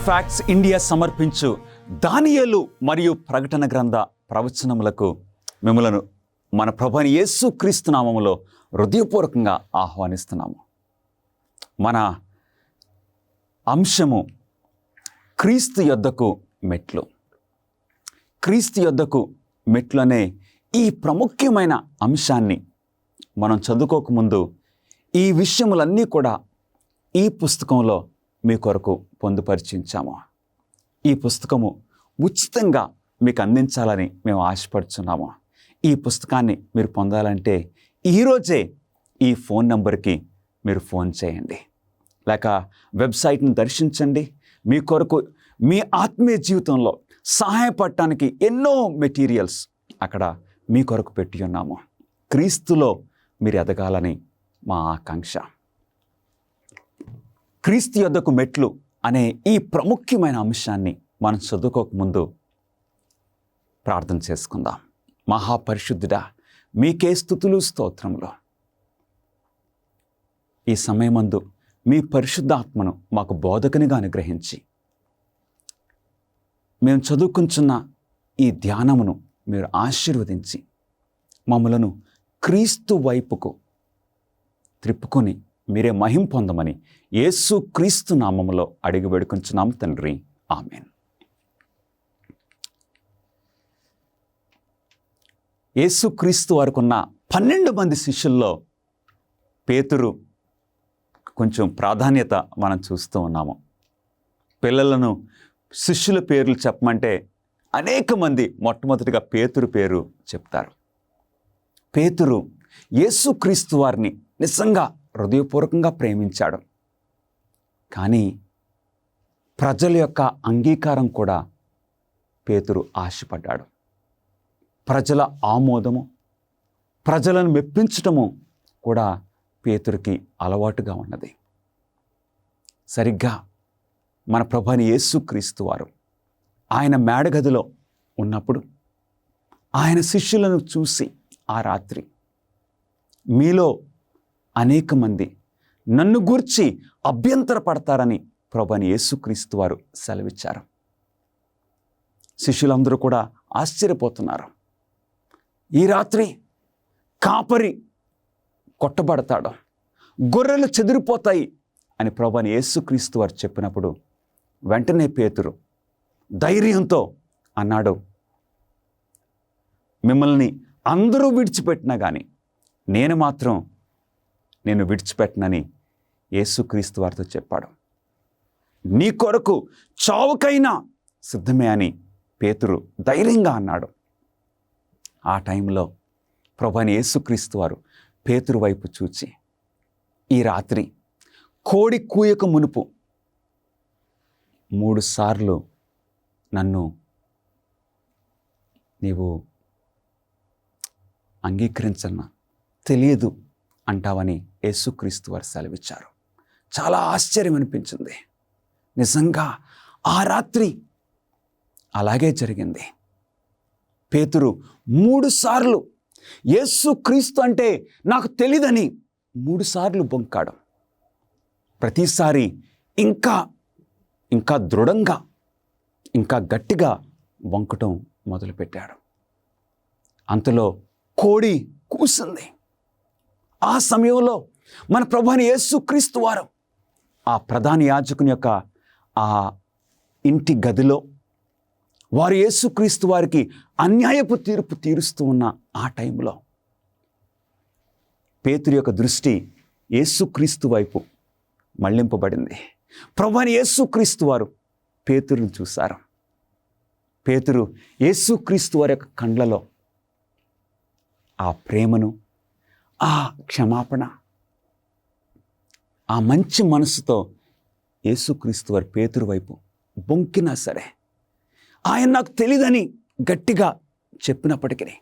Facts India సమర్పించు దానియేలు మరియు ప్రకటన గ్రంథ ప్రవచనములకు మిమ్మలను మన ప్రభువైన యేసు క్రీస్తు నామములో హృదయపూర్వకంగా ఆహ్వానిస్తున్నాము. మన అంశము క్రీస్తు యొద్దకు మెట్లు. క్రీస్తు యొద్దకు మెట్లు అనే ఈ ప్రాముఖ్యమైన అంశాన్ని మనం చదువుకోకముందు ఈ విషయములన్నీ కూడా ఈ పుస్తకంలో మీ కొరకు పొందుపరిచించాము. ఈ పుస్తకము ఉచితంగా మీకు అందించాలని మేము ఆశపడుతున్నాము. ఈ పుస్తకాన్ని మీరు పొందాలంటే ఈరోజే ఈ ఫోన్ నంబర్కి మీరు ఫోన్ చేయండి, లేక వెబ్సైట్ని దర్శించండి. మీ కొరకు మీ ఆత్మీయ జీవితంలో సహాయపడటానికి ఎన్నో మెటీరియల్స్ అక్కడ మీ కొరకు పెట్టి ఉన్నాము. క్రీస్తులో మీరు ఎదగాలని మా ఆకాంక్ష. క్రీస్తు యొద్దకు మెట్లు అనే ఈ ప్రాముఖ్యమైన అంశాన్ని మనం చదువుకోకముందు ప్రార్థన చేసుకుందాం. మహాపరిశుద్ధుడా, మీకే స్తుతులు స్తోత్రములు. ఈ సమయమందు మీ పరిశుద్ధాత్మను మాకు బోధకునిగా అనుగ్రహించి మేము చదువుకుంటున్న ఈ ధ్యానమును మీరు ఆశీర్వదించి మమ్మలను క్రీస్తు వైపుకు త్రిప్పుకొని మీరే మహిమ పొందమని యేసు క్రీస్తు నామములో అడిగి వేడుకొంచున్నాము తండ్రి, ఆమేన్. యేసు క్రీస్తు వారికి ఉన్న 12 మంది శిష్యుల్లో పేతురు కొంచెం ప్రాధాన్యత మనం చూస్తూ ఉన్నాము. పిల్లలను శిష్యుల పేర్లు చెప్పమంటే అనేక మంది మొట్టమొదటిగా పేతురు పేరు చెప్తారు. పేతురు యేసు క్రీస్తు వారిని నిజంగా హృదయపూర్వకంగా ప్రేమించాడు. కానీ ప్రజల యొక్క అంగీకారం కూడా పేతురు ఆశపడ్డాడు. ప్రజల ఆమోదము, ప్రజలను మెప్పించటము కూడా పేతురుకి అలవాటుగా ఉన్నది. సరిగ్గా మన ప్రభువైన యేసుక్రీస్తు వారు ఆయన మేడగదిలో ఉన్నప్పుడు ఆయన శిష్యులను చూసి ఆ రాత్రి, మీలో అనేక మంది నన్ను గూర్చి అభ్యంతరపడతారని ప్రభువైన యేసుక్రీస్తు వారు సెలవిచ్చారు. శిష్యులందరూ కూడా ఆశ్చర్యపోతున్నారు. ఈ రాత్రి కాపరి కొట్టబడతాడు, గొర్రెలు చెదిరిపోతాయి అని ప్రభువైన యేసుక్రీస్తు వారు చెప్పినప్పుడు వెంటనే పేతురు ధైర్యంతో అన్నాడు, మిమ్మల్ని అందరూ విడిచిపెట్టినా కానీ నేను విడిచిపెట్టనని యేసుక్రీస్తు వారితో చెప్పాడు. నీ కొరకు చావుకైనా సిద్ధమే అని పేతురు ధైర్యంగా అన్నాడు. ఆ టైంలో ప్రభువైన యేసుక్రీస్తు వారు పేతురు వైపు చూచి, ఈ రాత్రి కోడి కూయక మునుపు 3 సార్లు నన్ను నీవు అంగీకరించన్నా తెలియదు అంటావని యేసుక్రీస్తు వారు సెలవిచ్చారు. చాలా ఆశ్చర్యం అనిపించింది. నిజంగా ఆ రాత్రి అలాగే జరిగింది. పేతురు 3 సార్లు యేసుక్రీస్తు అంటే నాకు తెలీదని 3 సార్లు బొంకాడు. ప్రతిసారి ఇంకా దృఢంగా, ఇంకా గట్టిగా బొంకటం మొదలుపెట్టాడు. అంతలో కోడి కూసింది. ఆ సమయంలో మన ప్రభువైన యేసుక్రీస్తు వారు ఆ ప్రధాన యాజకుని యొక్క ఆ ఇంటి గదిలో వారు యేసుక్రీస్తు వారికి అన్యాయపు తీర్పు తీరుస్తూ ఉన్న ఆ టైంలో పేతురు యొక్క దృష్టి యేసుక్రీస్తు వైపు మళ్లింపబడింది. ప్రభువైన యేసుక్రీస్తు వారు పేతురుని చూశారు. పేతురు యేసుక్రీస్తు వారి యొక్క కండ్లలో ఆ ప్రేమను, ఆ క్షమాపణ, ఆ మంచి మనసుతో యేసుక్రీస్తు వారి పేతురు వైపు బొంకినా సరే, ఆయన నాకు తెలియదని గట్టిగా చెప్పినప్పటికీ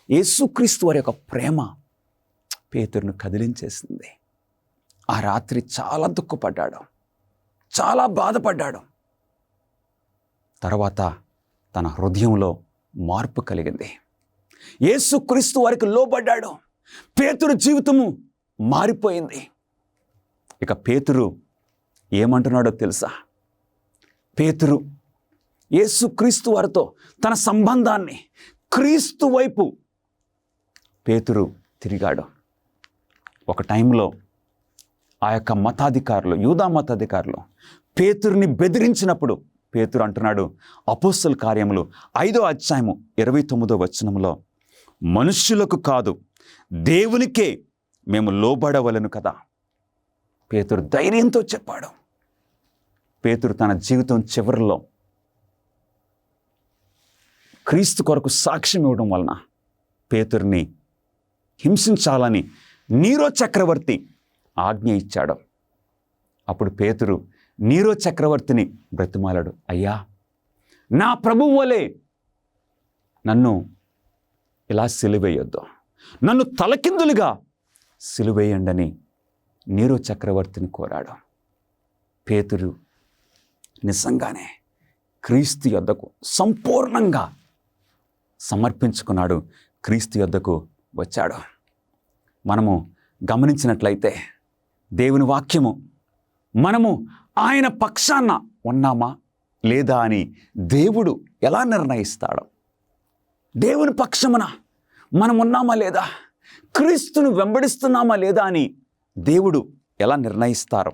యేసుక్రీస్తు వారి యొక్క ప్రేమ పేతురును కదిలించేసింది. ఆ రాత్రి చాలా దుఃఖపడ్డాడు, చాలా బాధపడ్డాడు. తర్వాత తన హృదయంలో మార్పు కలిగింది. యేసుక్రీస్తు వారికి లోబడ్డాడు. పేతురు జీవితము మారిపోయింది. ఇక పేతురు ఏమంటున్నాడో తెలుసా? పేతురు యేసుక్రీస్తు వారితో తన సంబంధాన్ని క్రీస్తు వైపు పేతురు తిరిగాడు. ఒక టైంలో ఆ యొక్క మతాధికారులు, యూదా మతాధికారులు పేతురుని బెదిరించినప్పుడు పేతురు అంటున్నాడు, అపోస్తల కార్యములు 5వ అధ్యాయము 29వ వచనంలో, మనుష్యులకు కాదు దేవునికే మేము లోబడవలను కదా. పేతురు ధైర్యంతో చెప్పాడు. పేతురు తన జీవితం చివరిలో క్రీస్తు కొరకు సాక్ష్యం ఇవ్వడం వలన పేతురుని హింసించాలని నీరో చక్రవర్తి ఆజ్ఞ ఇచ్చాడు. అప్పుడు పేతురు నీరో చక్రవర్తిని బ్రతిమాలాడు, అయ్యా, నా ప్రభువు వలె నన్ను ఇలా సిలువేయొద్దు, నన్ను తలకిందులుగా సిలువేయండని నీరో చక్రవర్తిని కోరాడు. పేతురు నిజంగానే క్రీస్తు యొద్దకు సంపూర్ణంగా సమర్పించుకున్నాడు, క్రీస్తు యొద్దకు వచ్చాడు. మనము గమనించినట్లయితే దేవుని వాక్యము మనము ఆయన పక్షాన ఉన్నామా లేదా అని దేవుడు ఎలా నిర్ణయిస్తాడో, దేవుని పక్షమున మనం ఉన్నామా లేదా, క్రీస్తును వెంబడిస్తున్నామా లేదా అని దేవుడు ఎలా నిర్ణయిస్తారో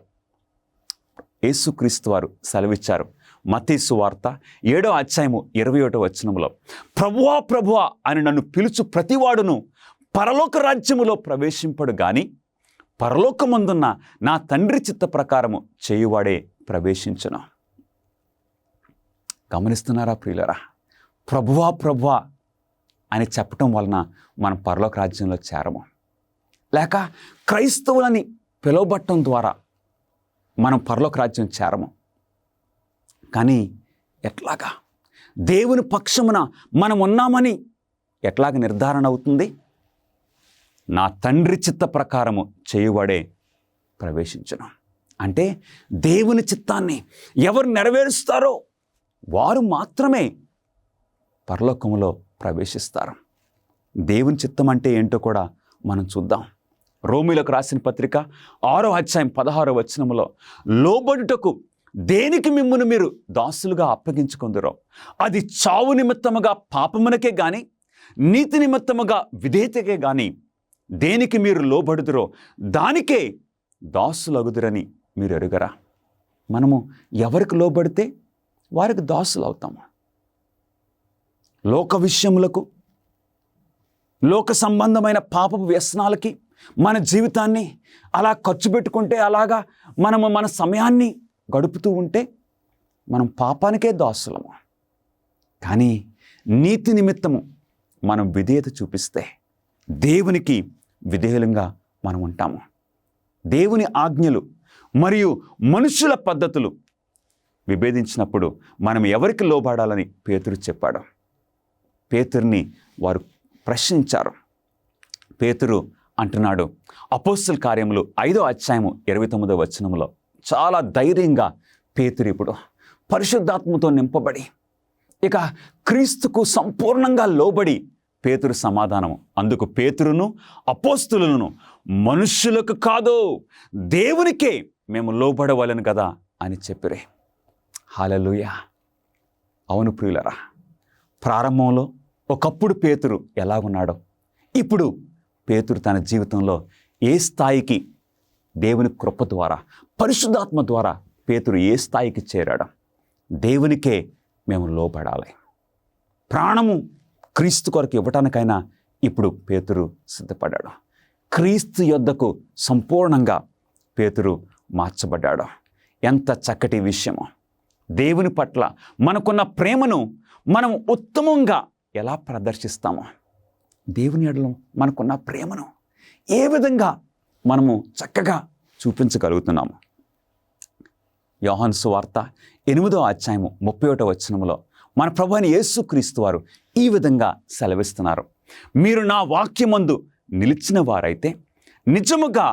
యేసుక్రీస్తు వారు సెలవిచ్చారు. మత్తయి సువార్త 7వ అధ్యాయము 21వ వచనములో, ప్రభువా ప్రభువా అని నన్ను పిలుచు ప్రతివాడును పరలోక రాజ్యములో ప్రవేశింపడు గాని పరలోకమందున్న నా తండ్రి చిత్త ప్రకారము చేయువాడే ప్రవేశించును. గమనిస్తున్నారా ప్రియులరా? ప్రభువా ప్రభువా అని చెప్పటం వలన మనం పరలోక రాజ్యంలో చేరము, లేక క్రైస్తవులని పిలువబట్టడం ద్వారా మనం పరలోక రాజ్యం చేరము. కానీ ఎట్లాగా దేవుని పక్షమున మనం ఉన్నామని ఎట్లాగ నిర్ధారణ అవుతుంది? నా తండ్రి చిత్త ప్రకారము చేయువాడే ప్రవేశించును. అంటే దేవుని చిత్తాన్ని ఎవరు నెరవేరుస్తారో వారు మాత్రమే పరలోకములో ప్రవేశిస్తారు. దేవుని చిత్తం అంటే ఏంటో కూడా మనం చూద్దాం. రోమీలకు రాసిన పత్రిక 6వ అధ్యాయం 16వ వచనములో, లోబడుటకు దేనికి మిమ్మును మీరు దాసులుగా అప్పగించుకొందురో అది చావు నిమిత్తముగా పాపమునకే గాని నీతి నిమిత్తముగా విధేయతకే గాని దేనికి మీరు లోబడుదురో దానికే దాసులగుదురని మీరు ఎరుగరా? మనము ఎవరికి లోబడితే వారికి దాసులు అవుతాము. లోక విషయములకు, లోక సంబంధమైన పాపపు వ్యసనాలకి మన జీవితాన్ని అలా ఖర్చు పెట్టుకుంటే, అలాగా మనము మన సమయాన్ని గడుపుతూ ఉంటే మనం పాపానికే దాసులము. కానీ నీతి నిమిత్తము మనం విధేయత చూపిస్తే దేవునికి విధేయులంగా మనం ఉంటాము. దేవుని ఆజ్ఞలు మరియు మనుషుల పద్ధతులు విభేదించినప్పుడు మనం ఎవరికి లోబడాలని పేతురు చెప్పాడు. పేతురుని వారు ప్రశ్నించారు. పేతురు అంటున్నాడు, అపోస్తల కార్యములు 5వ అధ్యాయము 29వ వచనంలో చాలా ధైర్యంగా పేతురు ఇప్పుడు పరిశుద్ధాత్మతో నింపబడి ఇక క్రీస్తుకు సంపూర్ణంగా లోబడి పేతురు సమాధానము. అందుకు పేతురును అపోస్తులను, మనుష్యులకు కాదు దేవునికే మేము లోబడవలను కదా అని చెప్పిరే. హల్లెలూయా. అవును ప్రియులరా, ప్రారంభంలో ఒకప్పుడు పేతురు ఎలాగున్నాడో ఇప్పుడు పేతురు తన జీవితంలో ఏ స్థాయికి దేవుని కృప ద్వారా పరిశుద్ధాత్మ ద్వారా పేతురు ఏ స్థాయికి చేరాడు? దేవునికే మేము లోబడాలి. ప్రాణము క్రీస్తు కొరకు ఇవ్వటానికైనా ఇప్పుడు పేతురు సిద్ధపడ్డాడు. క్రీస్తు యొద్దకు సంపూర్ణంగా పేతురు మార్చబడ్డాడు. ఎంత చక్కటి విషయమో! దేవుని పట్ల మనకున్న ప్రేమను మనం ఉత్తమంగా ఎలా ప్రదర్శిస్తామో, దేవుని ఎడల మనకున్న ప్రేమను ఏ విధంగా మనము చక్కగా చూపించగలుగుతున్నాము. యోహాను సువార్త 8వ అధ్యాయము 31వ వచనములో మన ప్రభువైన యేసుక్రీస్తు వారు ఈ విధంగా సెలవిస్తున్నారు. మీరు నా వాక్యమందు నిలిచిన వారైతే నిజముగా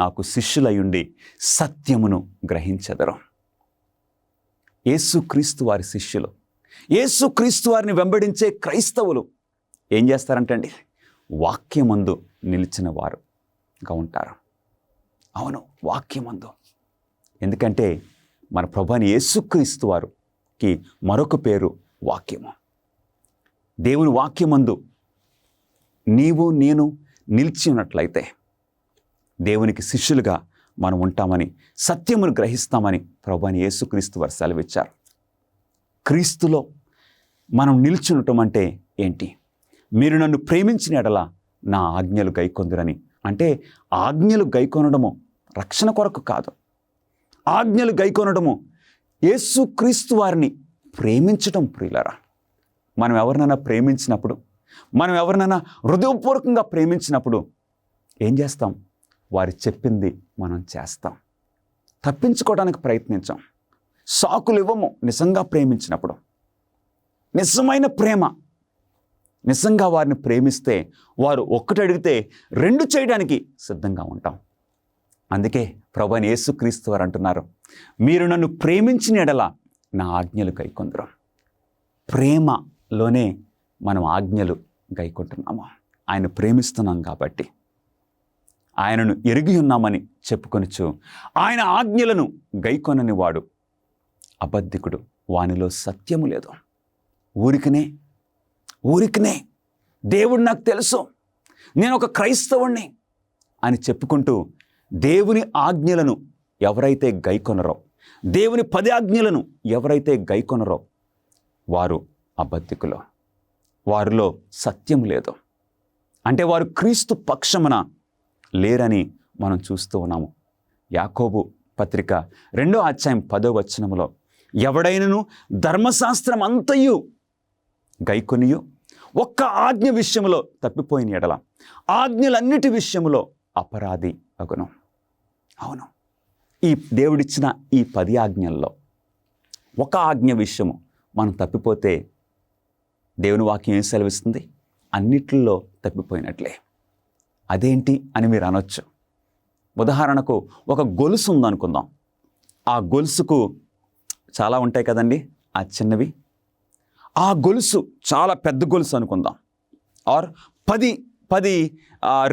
నాకు శిష్యులయుండి సత్యమును గ్రహించెదరు. యేసుక్రీస్తు వారి శిష్యులు, యేసుక్రీస్తు వారిని వెంబడించే క్రైస్తవులు ఏం చేస్తారంటండి? వాక్యమందు నిలిచిన వారుగా ఉంటారు. అవును, వాక్యమందు. ఎందుకంటే మన ప్రభువైన యేసుక్రీస్తు వారికి మరొక పేరు వాక్యము. దేవుని వాక్యమందు నీవు నేను నిలిచి ఉన్నట్లయితే దేవునికి శిష్యులుగా మనం ఉంటామని, సత్యమును గ్రహిస్తామని ప్రభువైన యేసుక్రీస్తు వారు సెలవిచ్చారు. క్రీస్తులో మనం నిల్చుండటం అంటే ఏంటి? మీరు నన్ను ప్రేమించిన ఎడల నా ఆజ్ఞలు గైకొందురని. అంటే ఆజ్ఞలు గైకొనడము రక్షణ కొరకు కాదు. ఆజ్ఞలు గైకొనడము యేసుక్రీస్తు వారిని ప్రేమించటం. ప్రియులరా, మనం ఎవరినైనా ప్రేమించినప్పుడు, మనం ఎవరినైనా హృదయపూర్వకంగా ప్రేమించినప్పుడు ఏం చేస్తాం? వారు చెప్పింది మనం చేస్తాం. తప్పించుకోవడానికి ప్రయత్నించాం. సాకులు ఇవ్వము. నిజంగా ప్రేమించినప్పుడు, నిజమైన ప్రేమ, నిజంగా వారిని ప్రేమిస్తే వారు ఒక్కటి అడిగితే 2 చేయడానికి సిద్ధంగా ఉంటాం. అందుకే ప్రభువైన యేసుక్రీస్తు వారు అంటున్నారు, మీరు నన్ను ప్రేమించిన ఎడల నా ఆజ్ఞలు గైకొందురు. ప్రేమలోనే మనం ఆజ్ఞలు గైకొంటున్నాము. ఆయన ప్రేమిస్తున్నాం కాబట్టి, ఆయనను ఎరిగి ఉన్నామని చెప్పుకొనుచు ఆయన ఆజ్ఞలను గైకొనని వాడు అబద్ధికుడు, వానిలో సత్యము లేదు. ఊరికనే దేవుడు నాకు తెలుసు, నేను ఒక క్రైస్తవుణ్ణి అని చెప్పుకుంటూ దేవుని ఆజ్ఞలను ఎవరైతే గైకొనరో, దేవుని 10 ఆజ్ఞలను ఎవరైతే గైకొనరో వారు అబద్ధికులు, వారిలో సత్యం లేదు. అంటే వారు క్రీస్తు పక్షమున లేరని మనం చూస్తూ ఉన్నాము. యాకోబు పత్రిక 2వ అధ్యాయం 10వ వచనములో, ఎవడైనను ధర్మశాస్త్రం అంతయు గైకొనియు ఒక్క ఆజ్ఞ విషయంలో తప్పిపోయిన ఎడల ఆజ్ఞలన్నిటి విషయంలో అపరాధి అగును. అవును, ఈ దేవుడిచ్చిన ఈ 10 ఆజ్ఞల్లో ఒక ఆజ్ఞ విషయము మనం తప్పిపోతే దేవుని వాక్యం ఏం సెలవిస్తుంది? అన్నిటిలో తప్పిపోయినట్లే. అదేంటి అని మీరు అనొచ్చు. ఉదాహరణకు ఒక గొలుసు ఉందనుకుందాం. ఆ గొలుసుకు చాలా ఉంటాయి కదండి, ఆ చిన్నవి. ఆ గొలుసు చాలా పెద్ద గొలుసు అనుకుందాం. ఆర్ 10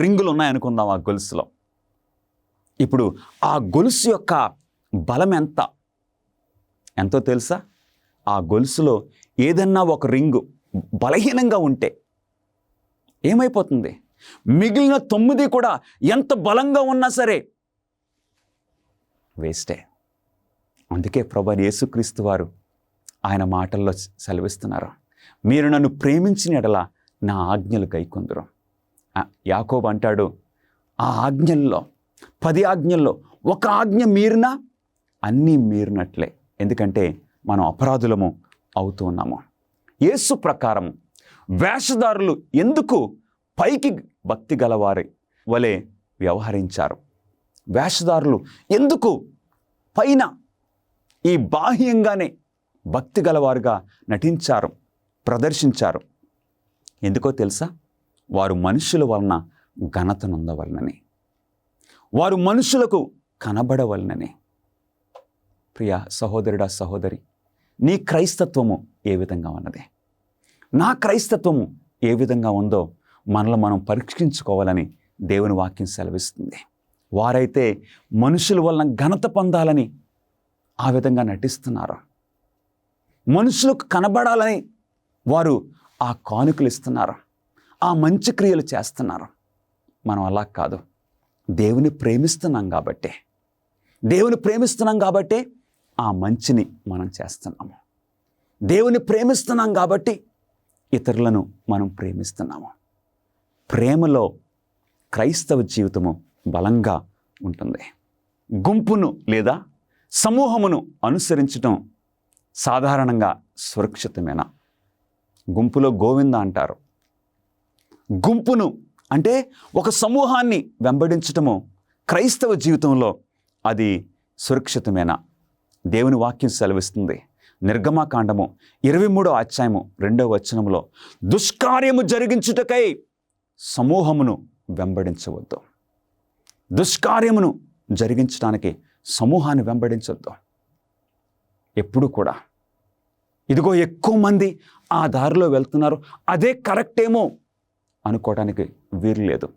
రింగులు ఉన్నాయనుకుందాం ఆ గొలుసులో. ఇప్పుడు ఆ గొలుసు యొక్క బలం ఎంతో తెలుసా? ఆ గొలుసులో ఏదన్నా ఒక రింగు బలహీనంగా ఉంటే ఏమైపోతుంది? మిగిలిన 9 కూడా ఎంత బలంగా ఉన్నా సరే వేస్టే. అందుకే ప్రభువైన యేసుక్రీస్తు వారు ఆయన మాటల్లో సెలవిస్తున్నారు, మీరు నన్ను ప్రేమించిన ఎడల నా ఆజ్ఞలు గైకొందురు. యాకోబు అంటాడు, ఆ ఆజ్ఞల్లో 10 ఆజ్ఞల్లో ఒక ఆజ్ఞ మీరినా అన్నీ మీరినట్లే. ఎందుకంటే మనం అపరాధులము అవుతూ ఉన్నాము. యేసు ప్రకారం వేషధారులు ఎందుకు పైకి భక్తి గలవారి వలె వ్యవహరించారు? వేషధారులు ఎందుకు పైన ఈ బాహ్యంగానే భక్తి గలవారుగా నటించారు, ప్రదర్శించారు? ఎందుకో తెలుసా? వారు మనుషుల వలన ఘనతనుందవలనని, వారు మనుషులకు కనబడవలనని. ప్రియ సహోదరుడా, సహోదరి, నీ క్రైస్తత్వము ఏ విధంగా ఉన్నది? నా క్రైస్తత్వము ఏ విధంగా ఉందో మనలో మనం పరీక్షించుకోవాలని దేవుని వాక్యం సెలవిస్తుంది. వారైతే మనుషుల వలన ఘనత పొందాలని ఆ విధంగా నటిస్తున్నారు. మనుషులకు కనబడాలని వారు ఆ కానుకలు ఇస్తున్నారు, ఆ మంచి క్రియలు చేస్తున్నారు. మనం అలా కాదు. దేవుని ప్రేమిస్తున్నాం కాబట్టి, దేవుని ప్రేమిస్తున్నాం కాబట్టే ఆ మంచిని మనం చేస్తున్నాము. దేవుని ప్రేమిస్తున్నాం కాబట్టి ఇతరులను మనం ప్రేమిస్తున్నాము. ప్రేమలో క్రైస్తవ జీవితము బలంగా ఉంటుంది. గుంపును లేదా సమూహమును అనుసరించడం సాధారణంగా సురక్షితమేనా? గుంపులో గోవింద అంటారు. గుంపును అంటే ఒక సమూహాన్ని వెంబడించటము క్రైస్తవ జీవితంలో అది సురక్షితమేనా? దేవుని వాక్యం సెలవిస్తుంది. నిర్గమకాండము 23వ అధ్యాయము 2వ వచనములో, దుష్కార్యము జరిగించుటకై సమూహమును వెంబడించవద్దు. దుష్కార్యమును జరిగించడానికి సమూహాన్ని వెంబడించవద్దు. ఎప్పుడు కూడా ఇదిగో ఎక్కువ మంది ఆ దారిలో వెళ్తున్నారు, అదే కరెక్టేమో అనుకోవడానికి వీలు లేదు.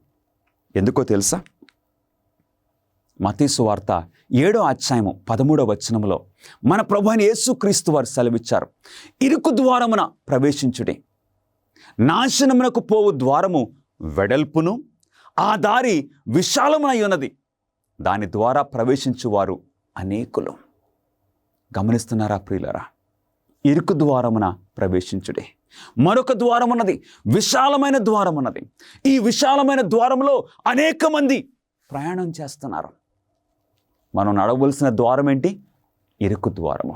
ఎందుకో తెలుసా? మత్తయి సువార్త 7వ అధ్యాయము 13వ వచనములో మన ప్రభువైన యేసుక్రీస్తు వారు సెలవిచ్చారు, ఇరుకు ద్వారమున ప్రవేశించుడి, నాశనమునకు పోవు ద్వారము వెడల్పును ఆ దారి విశాలమునై ఉన్నది, దాని ద్వారా ప్రవేశించువారు అనేకులు. గమనిస్తున్నారా ప్రియులారా? ఇరుకు ద్వారమున ప్రవేశించుడి. మరొక ద్వారం ఉన్నది, విశాలమైన ద్వారం ఉన్నది. ఈ విశాలమైన ద్వారంలో అనేక మంది ప్రయాణం చేస్తున్నారు. మనం నడవలసిన ద్వారం ఏంటి? ఇరుకు ద్వారము.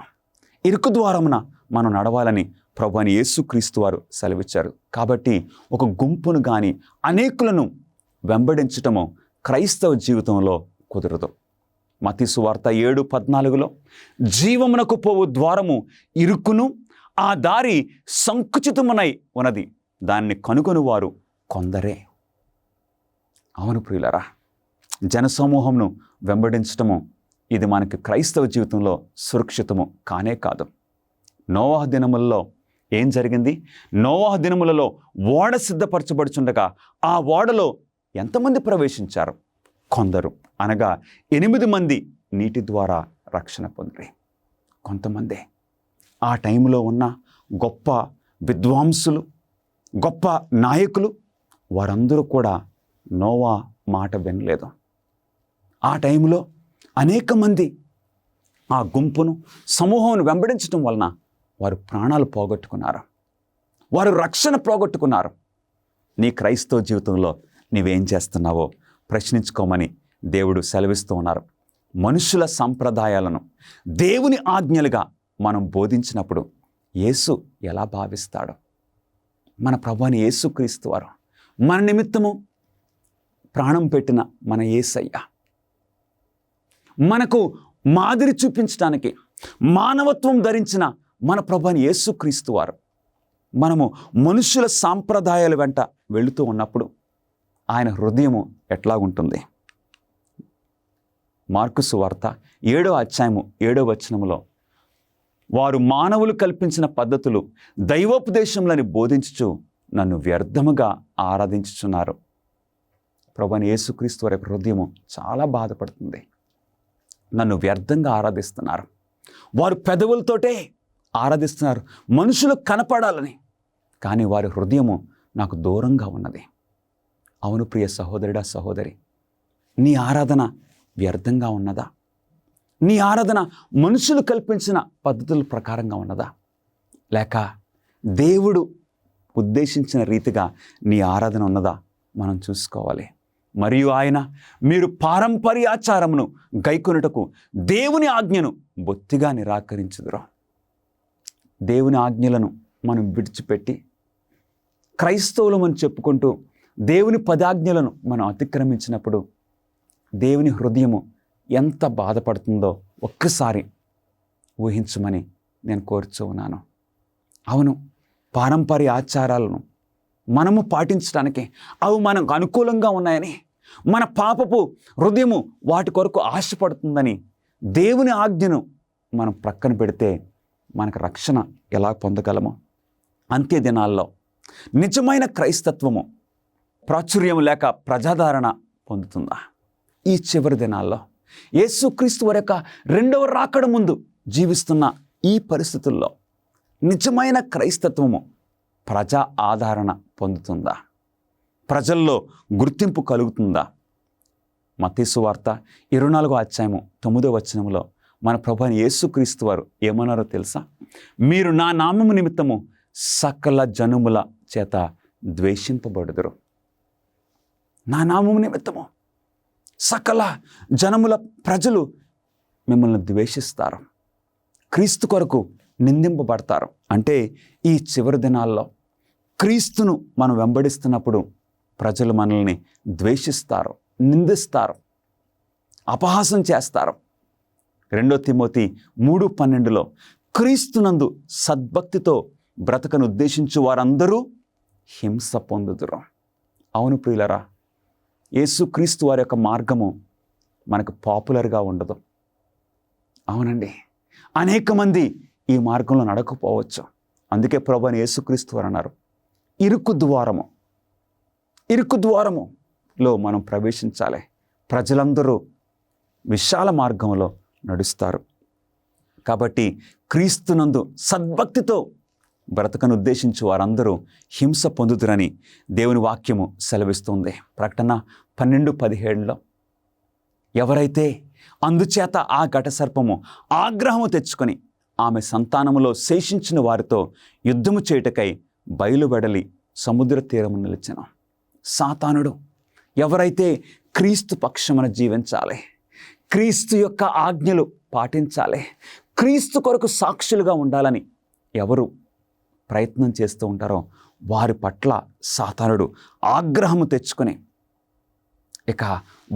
ఇరుకు ద్వారమున మనం నడవాలని ప్రభువైన యేసుక్రీస్తు వారు సెలవిచ్చారు. కాబట్టి ఒక గుంపును కానీ అనేకులను వెంబడించటము క్రైస్తవ జీవితంలో కుదరదు. మత్తయి సువార్త 7:14లో, జీవమునకు పోవు ద్వారము ఇరుకును ఆ దారి సంకుచితమునై ఉన్నది, దాన్ని కనుగొని వారు కొందరే. అవును ప్రియులారా, జనసమూహమును వెంబడించటము ఇది మనకి క్రైస్తవ జీవితంలో సురక్షితము కానే కాదు. నోవహు దినములలో ఏం జరిగింది? నోవహు దినములలో ఓడ సిద్ధపరచబడుచుండగా ఆ ఓడలో ఎంతమంది ప్రవేశించారు? కొందరు, అనగా 8 మంది నీటి ద్వారా రక్షణ పొందిరి. కొంతమందే. ఆ టైంలో ఉన్న గొప్ప విద్వాంసులు, గొప్ప నాయకులు, వారందరూ కూడా నోవా మాట వినలేదు. ఆ టైంలో అనేక మంది ఆ గుంపును సమూహం వెంబడించడం వలన వారు ప్రాణాలు పోగొట్టుకున్నారు, వారు రక్షణ పోగొట్టుకున్నారు. నీ క్రైస్తవ జీవితంలో నీవేం చేస్తున్నావో ప్రశ్నించుకోమని దేవుడు సెలవిస్తూ ఉన్నారు. మనుషుల సంప్రదాయాలను దేవుని ఆజ్ఞలుగా మనం బోధించినప్పుడు యేసు ఎలా భావిస్తాడో? మన ప్రభువైన యేసుక్రీస్తు వారు మన నిమిత్తము ప్రాణం పెట్టిన మన యేసయ్య మనకు మాదిరి చూపించడానికి మానవత్వం ధరించిన మన ప్రభువైన యేసుక్రీస్తు వారు మనము మనుషుల సాంప్రదాయాల వెంట వెళుతూ ఉన్నప్పుడు ఆయన హృదయము ఎట్లాగుంటుంది? మార్కు సువార్త 7వ అధ్యాయము 7వ వచనములో, వారు మానవులు కల్పించిన పద్ధతులు దైవోపదేశములని బోధించుచు నన్ను వ్యర్థముగా ఆరాధించుచున్నారు. ప్రభువైన యేసుక్రీస్తు వారి హృదయము చాలా బాధపడుతుంది. నన్ను వ్యర్థంగా ఆరాధిస్తున్నారు. వారు పెదవులతోటే ఆరాధిస్తున్నారు, మనుషులు కనపడాలని, కానీ వారి హృదయము నాకు దూరంగా ఉన్నది. అవును ప్రియ సహోదరుడా, సహోదరి, నీ ఆరాధన వ్యర్థంగా ఉన్నదా? నీ ఆరాధన మనుషులు కల్పించిన పద్ధతుల ప్రకారంగా ఉన్నదా? లేక దేవుడు ఉద్దేశించిన రీతిగా నీ ఆరాధన ఉన్నదా? మనం చూసుకోవాలి. మరియు ఆయన, మీరు పారంపర్యాచారమును గైకొనుటకు దేవుని ఆజ్ఞను బొత్తిగా నిరాకరించుదురు. దేవుని ఆజ్ఞలను మనం విడిచిపెట్టి క్రైస్తవులమని చెప్పుకుంటూ దేవుని పదాజ్ఞలను మనం అతిక్రమించినప్పుడు దేవుని హృదయము ఎంత బాధపడుతుందో ఒక్కసారి ఊహించమని నేను కోరుచూ ఉన్నాను. అవును, పారంపర్య ఆచారాలను మనము పాటించడానికి అవి మనకు అనుకూలంగా ఉన్నాయని, మన పాపపు హృదయము వాటి కొరకు ఆశపడుతుందని దేవుని ఆజ్ఞను మనం ప్రక్కన పెడితే మనకు రక్షణ ఎలా పొందగలమో? అంత్య దినాల్లో నిజమైన క్రైస్తత్వము ప్రాచుర్యం లేక ప్రజాదరణ పొందుతుందా? ఈ చివరి దినాల్లో యేసుక్రీస్తు వారి యొక్క 2వ రాకడ ముందు జీవిస్తున్న ఈ పరిస్థితుల్లో నిజమైన క్రైస్తత్వము ప్రజా ఆదరణ పొందుతుందా? ప్రజల్లో గుర్తింపు కలుగుతుందా? మత్తయి సువార్త 24వ అధ్యాయము 9వ వచనంలో మన ప్రభువైన యేసుక్రీస్తు వారు ఏమన్నారో తెలుసా? మీరు నా నామము నిమిత్తము సకల జనముల చేత ద్వేషింపబడుదురు. నా నామము నిమిత్తము సకల జనముల ప్రజలు మిమ్మల్ని ద్వేషిస్తారు, క్రీస్తు కొరకు నిందింపబడతారు. అంటే ఈ చివరి దినాల్లో క్రీస్తును మనం వెంబడిస్తున్నప్పుడు ప్రజలు మనల్ని ద్వేషిస్తారు, నిందిస్తారు, అపహాసం చేస్తారు. 2 తిమోతి 3:12లో క్రీస్తునందు సద్భక్తితో బ్రతకను ఉద్దేశించు వారందరూ హింస పొందుదురు. అవును ప్రియులరా, యేసుక్రీస్తు వారి యొక్క మార్గము మనకు పాపులర్గా ఉండదు. అవునండి, అనేక మంది ఈ మార్గంలో నడకపోవచ్చు. అందుకే ప్రభువైన యేసుక్రీస్తు వారు అన్నారు, ఇరుకు ద్వారములో మనం ప్రవేశించాలి. ప్రజలందరూ విశాల మార్గంలో నడుస్తారు. కాబట్టి క్రీస్తునందు సద్భక్తితో బ్రతకను ఉద్దేశించి వారందరూ హింస పొందుదురని దేవుని వాక్యము సెలవిస్తుంది. ప్రకటన 12:17లో ఎవరైతే అందుచేత ఆ ఘటసర్పము ఆగ్రహము తెచ్చుకొని ఆమె సంతానములో శేషించిన వారితో యుద్ధము చేయుటకై బయలువెడలి సముద్ర తీరము నిలిచెను. సాతానుడు ఎవరైతే క్రీస్తు పక్షమున జీవించాలి, క్రీస్తు యొక్క ఆజ్ఞలు పాటించాలి, క్రీస్తు కొరకు సాక్షులుగా ఉండాలని ఎవరు ప్రయత్నం చేస్తూ ఉంటారో వారి పట్ల సాతానుడు ఆగ్రహము తెచ్చుకొని ఇక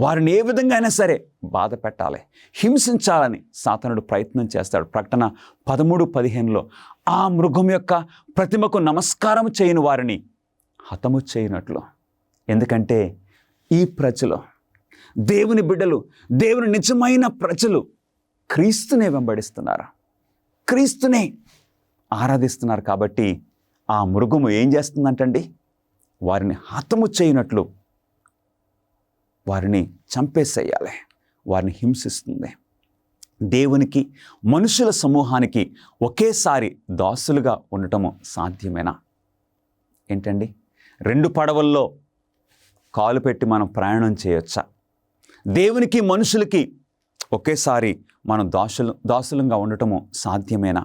వారిని ఏ విధంగా అయినా సరే బాధ పెట్టాలి, హింసించాలని సాతానుడు ప్రయత్నం చేస్తాడు. ప్రకటన 13:15లో ఆ మృగం యొక్క ప్రతిమకు నమస్కారం చేయని వారిని హతము చేయనట్లు. ఎందుకంటే ఈ ప్రజలు, దేవుని బిడ్డలు, దేవుని నిజమైన ప్రజలు క్రీస్తునే వెంబడిస్తున్నారు, క్రీస్తునే ఆరాధిస్తున్నారు. కాబట్టి ఆ మృగము ఏం చేస్తుందంటండి, వారిని హతము చేయనట్లు వారిని చంపేసేయాలి, వారిని హింసిస్తుంది. దేవునికి మనుషుల సమూహానికి ఒకేసారి దాసులుగా ఉండటము సాధ్యమేనా? ఏంటండి, 2 పడవల్లో కాలు పెట్టి మనం ప్రయాణం చేయొచ్చా? దేవునికి మనుషులకి ఒకేసారి మనం దాసులంగా ఉండటము సాధ్యమేనా?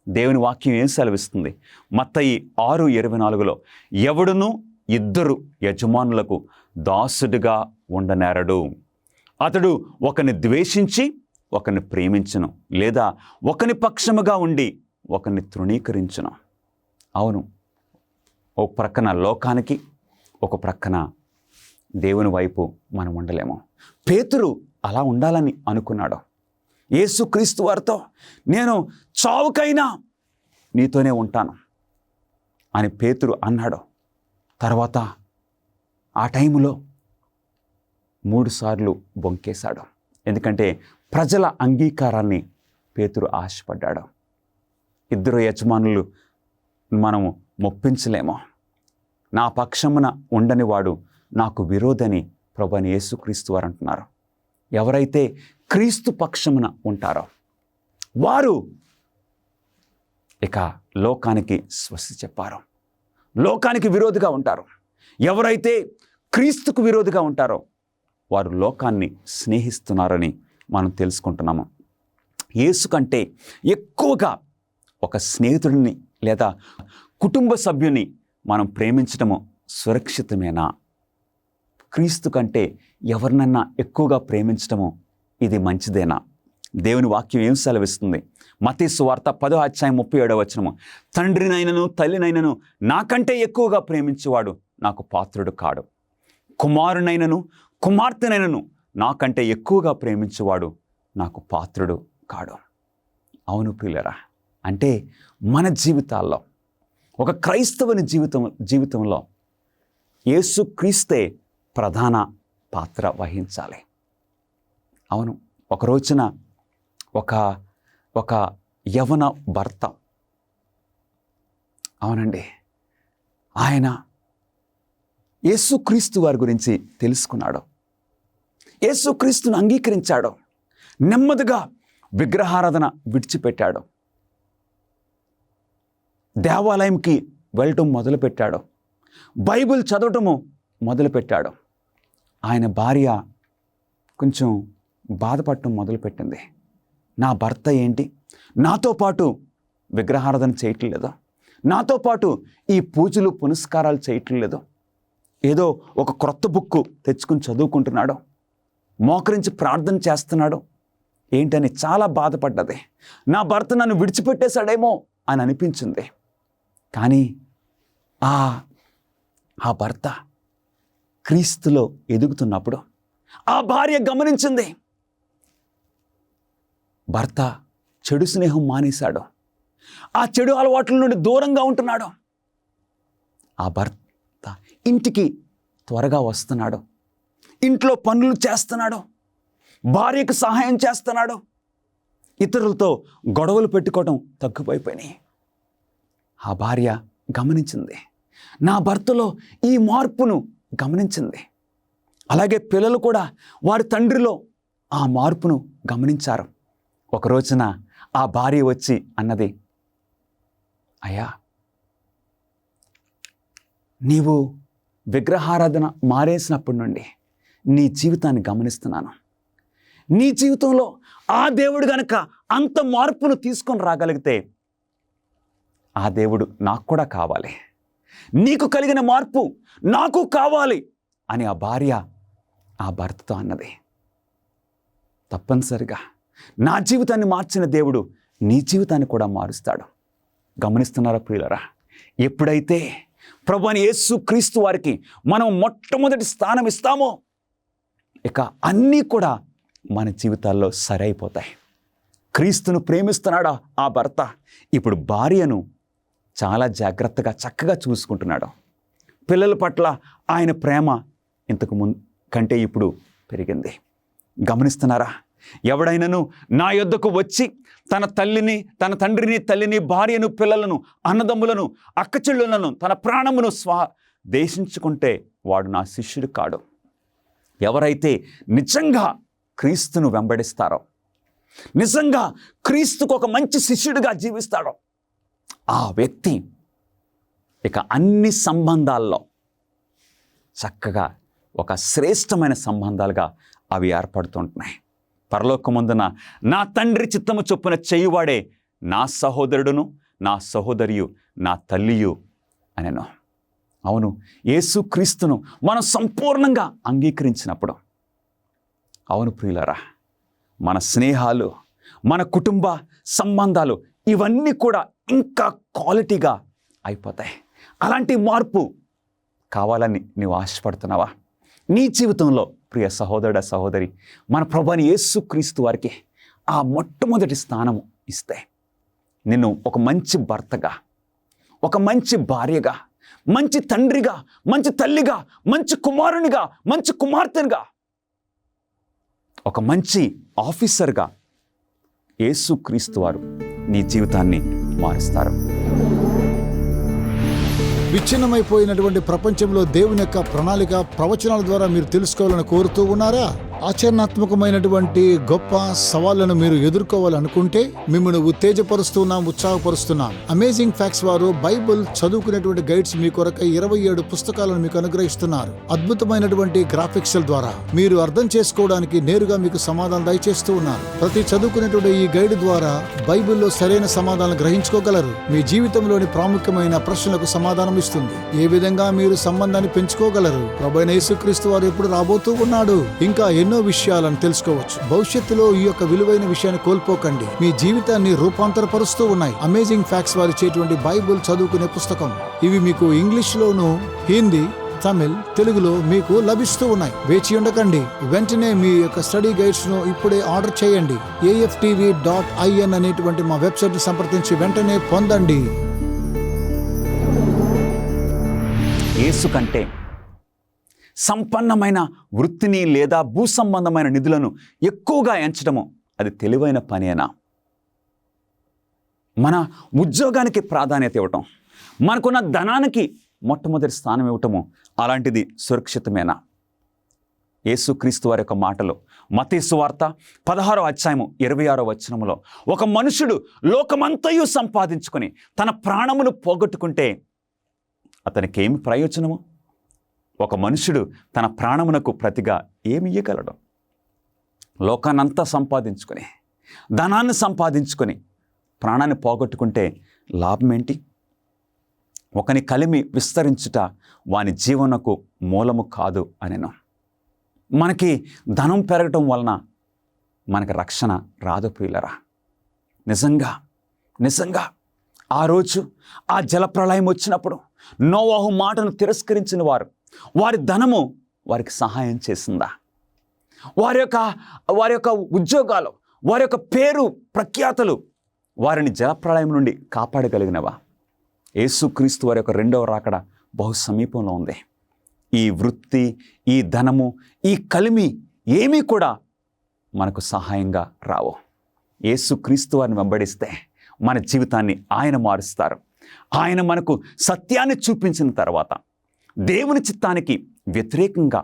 దేవుని వాక్యం ఏం సెలవిస్తుంది? మత్తయి 6:24లో ఎవడును 2 యజమానులకు దాసుడిగా ఉండనేరడు. అతడు ఒకని ద్వేషించి ఒకని ప్రేమించును, లేదా ఒకని పక్షముగా ఉండి ఒకని తృణీకరించును. అవును, ఓ ప్రక్కన లోకానికి, ఒక ప్రక్కన దేవుని వైపు మనం ఉండలేము. పేతురు అలా ఉండాలని అనుకున్నాడు. యేసుక్రీస్తు వారితో నేను చావుకైనా నీతోనే ఉంటాను అని పేతురు అన్నాడు. తర్వాత ఆ టైంలో 3 సార్లు బొంకేశాడు. ఎందుకంటే ప్రజల అంగీకారాన్ని పేతురు ఆశపడ్డాడు. 2 యజమానులు మనము మొప్పించలేమో, నా పక్షమున ఉండని వాడు నాకు విరోధని ప్రభువైన యేసుక్రీస్తు వారు అంటున్నారు. ఎవరైతే క్రీస్తు పక్షమున ఉంటారో వారు ఇక లోకానికి స్వస్తి చెప్పారు, లోకానికి విరోధిగా ఉంటారు. ఎవరైతే క్రీస్తుకు విరోధిగా ఉంటారో వారు లోకాన్ని స్నేహిస్తున్నారని మనం తెలుసుకుంటున్నాము. యేసు కంటే ఎక్కువగా ఒక స్నేహితుడిని లేదా కుటుంబ సభ్యుని మనం ప్రేమించడము సురక్షితమేనా? క్రీస్తు కంటే ఎవరినన్నా ఎక్కువగా ప్రేమించడము ఇది మంచిదేనా? దేవుని వాక్యం ఏం సెలవిస్తుంది? మత్తయి సువార్త 10:37 తండ్రినైనను తల్లినైనను నాకంటే ఎక్కువగా ప్రేమించేవాడు నాకు పాత్రుడు కాడు, కుమారునైనను కుమార్తెనైనను నాకంటే ఎక్కువగా ప్రేమించేవాడు నాకు పాత్రుడు కాడు. అవును ప్రియులరా, అంటే మన జీవితాల్లో, ఒక క్రైస్తవుని జీవితంలో యేసుక్రీస్తే ప్రధాన పాత్ర వహించాలి. అవును, ఒక రోజున ఒక యవన భర్త, అవునండి, ఆయన యేసుక్రీస్తు వారి గురించి తెలుసుకున్నాడు, యేసుక్రీస్తును అంగీకరించాడు, నెమ్మదిగా విగ్రహారాధన విడిచిపెట్టాడు, దేవాలయంకి వెళ్ళటం మొదలుపెట్టాడు, బైబిల్ చదవటము మొదలుపెట్టాడు. ఆయన భార్య కొంచెం బాధపడటం మొదలుపెట్టింది. నా భర్త ఏంటి నాతో పాటు విగ్రహారాధన చేయటం లేదు, నాతో పాటు ఈ పూజలు పునస్కారాలు చేయటం లేదు, ఏదో ఒక క్రొత్త బుక్కు తెచ్చుకుని చదువుకుంటున్నాడు, మోకరించి ప్రార్థన చేస్తున్నాడు ఏంటని చాలా బాధపడ్డది. నా భర్త నన్ను విడిచిపెట్టేశాడేమో అని అనిపించింది. కానీ ఆ భర్త క్రీస్తులో ఎదుగుతున్నప్పుడు ఆ భార్య గమనించింది, భర్త చెడు స్నేహం మానేశాడు, ఆ చెడు అలవాట్ల నుండి దూరంగా ఉంటున్నాడు, ఆ భర్త ఇంటికి త్వరగా వస్తున్నాడు, ఇంట్లో పనులు చేస్తున్నాడు, భార్యకు సహాయం చేస్తున్నాడు, ఇతరులతో గొడవలు పెట్టుకోవడం తగ్గిపోయినాయి. ఆ భార్య గమనించింది, నా భర్తలో ఈ మార్పును గమనించింది. అలాగే పిల్లలు కూడా వారి తండ్రిలో ఆ మార్పును గమనించారు. ఒక రోజున ఆ భార్య వచ్చి అన్నది, అయ్యా, నీవు విగ్రహారాధన మారేసినప్పటి నుండి నీ జీవితాన్ని గమనిస్తున్నాను. నీ జీవితంలో ఆ దేవుడు గనక అంత మార్పును తీసుకొని రాగలిగితే ఆ దేవుడు నాకు కూడా కావాలి, నీకు కలిగిన మార్పు నాకు కావాలి అని ఆ భార్య ఆ భర్తతో అన్నది. తప్పనిసరిగా నా జీవితాన్ని మార్చిన దేవుడు నీ జీవితాన్ని కూడా మారుస్తాడు. గమనిస్తున్నారా ప్రియులరా? ఎప్పుడైతే ప్రభువైన యేసు క్రీస్తు వారికి మనం మొట్టమొదటి స్థానం ఇస్తామో ఇక అన్నీ కూడా మన జీవితాల్లో సరైపోతాయి. క్రీస్తును ప్రేమిస్తున్నాడా ఆ భర్త, ఇప్పుడు భార్యను చాలా జాగ్రత్తగా చక్కగా చూసుకుంటున్నాడు. పిల్లల పట్ల ఆయన ప్రేమ ఇంతకు ముందు కంటే ఇప్పుడు పెరిగింది. గమనిస్తున్నారా? ఎవడైనాను నా యొద్దకు వచ్చి తన తల్లిని, తన తండ్రిని, తల్లిని, భార్యను, పిల్లలను, అన్నదమ్ములను, అక్కచెల్లులను, తన ప్రాణమును దేశించుకుంటే వాడు నా శిష్యుడు కాడు. ఎవరైతే నిజంగా క్రీస్తును వెంబడిస్తారో, నిజంగా క్రీస్తుకు ఒక మంచి శిష్యుడిగా జీవిస్తాడో ఆ వ్యక్తి ఇక అన్ని సంబంధాల్లో చక్కగా ఒక శ్రేష్టమైన సంబంధాలుగా అవి ఏర్పడుతుంటున్నాయి. పరలోకమందున నా తండ్రి చిత్తము చొప్పున చేయువాడే నా సహోదరుడును, నా సహోదరియు, నా తల్లియు అనెను. అవును, యేసుక్రీస్తును మనం సంపూర్ణంగా అంగీకరించినప్పుడు, అవును ప్రియులారా, మన స్నేహాలు, మన కుటుంబ సంబంధాలు ఇవన్నీ కూడా ఇంకా క్వాలిటీగా అయిపోతాయి. అలాంటి మార్పు కావాలని నీవు ఆశపడుతున్నావా? నీ జీవితంలో ప్రియ సహోదరుడ, సహోదరి, మన ప్రభువైన యేసుక్రీస్తు వారికి ఆ మొట్టమొదటి స్థానము ఇస్తే నిన్ను ఒక మంచి భర్తగా, ఒక మంచి భార్యగా, మంచి తండ్రిగా, మంచి తల్లిగా, మంచి కుమారునిగా, మంచి కుమార్తెనుగా, ఒక మంచి ఆఫీసర్గా యేసుక్రీస్తు వారు నీ జీవితాన్ని మారుస్తారు. విచ్ఛిన్నమైపోయినటువంటి ప్రపంచంలో దేవుని యొక్క ప్రణాళిక ప్రవచనాల ద్వారా మీరు తెలుసుకోవాలని కోరుతూ ఉన్నారా? ఆచరణాత్మకమైనటువంటి గొప్ప సవాళ్లను మీరు ఎదుర్కోవాలనుకుంటే మిమ్మల్ని ఉత్తేజపరుస్తున్నాం, ఉత్సాహపరుస్తున్నాం. అమేజింగ్ ఫ్యాక్ట్స్ వారు బైబిల్ చదువుకునేటువంటి గైడ్స్ మీ కొరకై 27 పుస్తకాలను మీకు అనుగ్రహిస్తున్నారు. అద్భుతమైనటువంటి గ్రాఫిక్స్ ద్వారా మీరు అర్థం చేసుకోవడానికి నేరుగా మీకు సమాధానం దయచేస్తూ ఉన్నారు. ప్రతి చదువుకునేటువంటి ఈ గైడ్ ద్వారా బైబిల్లో సరైన సమాధానం గ్రహించుకోగలరు. మీ జీవితంలోని ప్రాముఖ్యమైన ప్రశ్నలకు సమాధానం ఇస్తుంది. ఏ విధంగా మీరు సంబంధాన్ని పెంచుకోగలరు, ప్రభువైన యేసుక్రీస్తు వారు ఎప్పుడు రాబోతూ ఉన్నాడు, ఇంకా ఎన్నో విషయాలను తెలుసుకోవచ్చు. భవిష్యత్తులో ఈ యొక్క విలువైన విషయాన్ని కోల్పోకండి. మీ జీవితాన్ని రూపాంతరపరుస్తూ ఉన్నాయి అమేజింగ్ ఫ్యాక్ట్స్ వారు ఇచ్చేటువంటి బైబిల్ చదువుకునే పుస్తకం. ఇవి మీకు ఇంగ్లీష్ లోను, హిందీ, తమిళ్, తెలుగులో మీకు లభిస్తూ ఉన్నాయి. వేచి ఉండకండి, వెంటనే మీ యొక్క స్టడీ గైడ్స్ ను ఇప్పుడే ఆర్డర్ చేయండి. AFTV.in అనేటువంటి మా వెబ్సైట్ ని సంప్రదించి వెంటనే పొందండి. యేసు కంటే సంపన్నమైన వృత్తిని లేదా భూ సంబంధమైన నిధులను ఎక్కువగా ఎంచడము అది తెలివైన పనేనా? మన ఉద్యోగానికి ప్రాధాన్యత ఇవ్వటం, మనకున్న ధనానికి మొట్టమొదటి స్థానం ఇవ్వటము అలాంటిది సురక్షితమేనా? యేసుక్రీస్తు వారి యొక్క మాటలు మత్తయి సువార్త 16వ అధ్యాయము 26వ వచనములో, ఒక మనుషుడు లోకమంతయు సంపాదించుకొని తన ప్రాణమును పోగొట్టుకుంటే అతనికి ఏమి ప్రయోజనము? ఒక మనుషుడు తన ప్రాణమునకు ప్రతిగా ఏమి ఇయ్యగలడు? లోకాన్నంతా సంపాదించుకొని, ధనాన్ని సంపాదించుకొని ప్రాణాన్ని పోగొట్టుకుంటే లాభం ఏంటి? ఒకని కలిమి విస్తరించుట వాని జీవనకు మూలము కాదు అనెను. మనకి ధనం పెరగటం వలన మనకి రక్షణ రాదు ప్రియులరా. నిజంగా ఆ రోజు ఆ జలప్రళయం వచ్చినప్పుడు నోవాహు మాటను తిరస్కరించిన వారి ధనము వారికి సహాయం చేసిందా? వారి యొక్క ఉద్యోగాలు, వారి యొక్క పేరు ప్రఖ్యాతలు వారిని జలప్రళయం నుండి కాపాడగలిగినవా? యేసుక్రీస్తు వారి యొక్క రెండవ రాకడ బహు సమీపంలో ఉంది. ఈ వృత్తి, ఈ ధనము, ఈ కలిమి ఏమీ కూడా మనకు సహాయంగా రావు. యేసుక్రీస్తు వారిని వెంబడిస్తే మన జీవితాన్ని ఆయన మారుస్తారు. ఆయన మనకు సత్యాన్ని చూపించిన తర్వాత దేవుని చిత్తానికి వ్యతిరేకంగా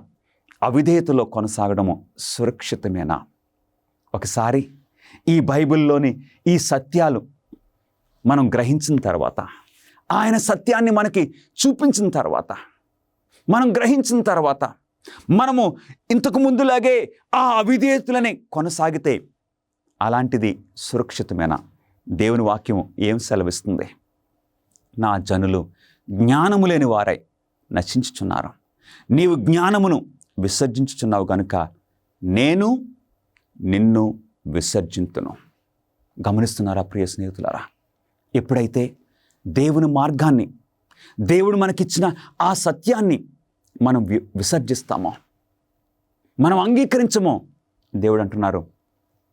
అవిధేయతలో కొనసాగడము సురక్షితమేనా? ఒకసారి ఈ బైబిల్లోని ఈ సత్యాలు మనం గ్రహించిన తర్వాత, ఆయన సత్యాన్ని మనకి చూపించిన తర్వాత, మనం గ్రహించిన తర్వాత మనము ఇంతకు ముందులాగే ఆ అవిధేయతలని కొనసాగితే అలాంటిది సురక్షితమేనా? దేవుని వాక్యం ఏం సెలవిస్తుంది? నా జనులు జ్ఞానము లేని వారై నశించుచున్నారు. నీవు జ్ఞానమును విసర్జించుచున్నావు గనుక నేను నిన్ను విసర్జింతును. గమనిస్తున్నారా ప్రియ స్నేహితులారా? ఎప్పుడైతే దేవుని మార్గాన్ని, దేవుడు మనకిచ్చిన ఆ సత్యాన్ని మనం విసర్జిస్తామో, మనం అంగీకరించమో, దేవుడు అంటున్నారు,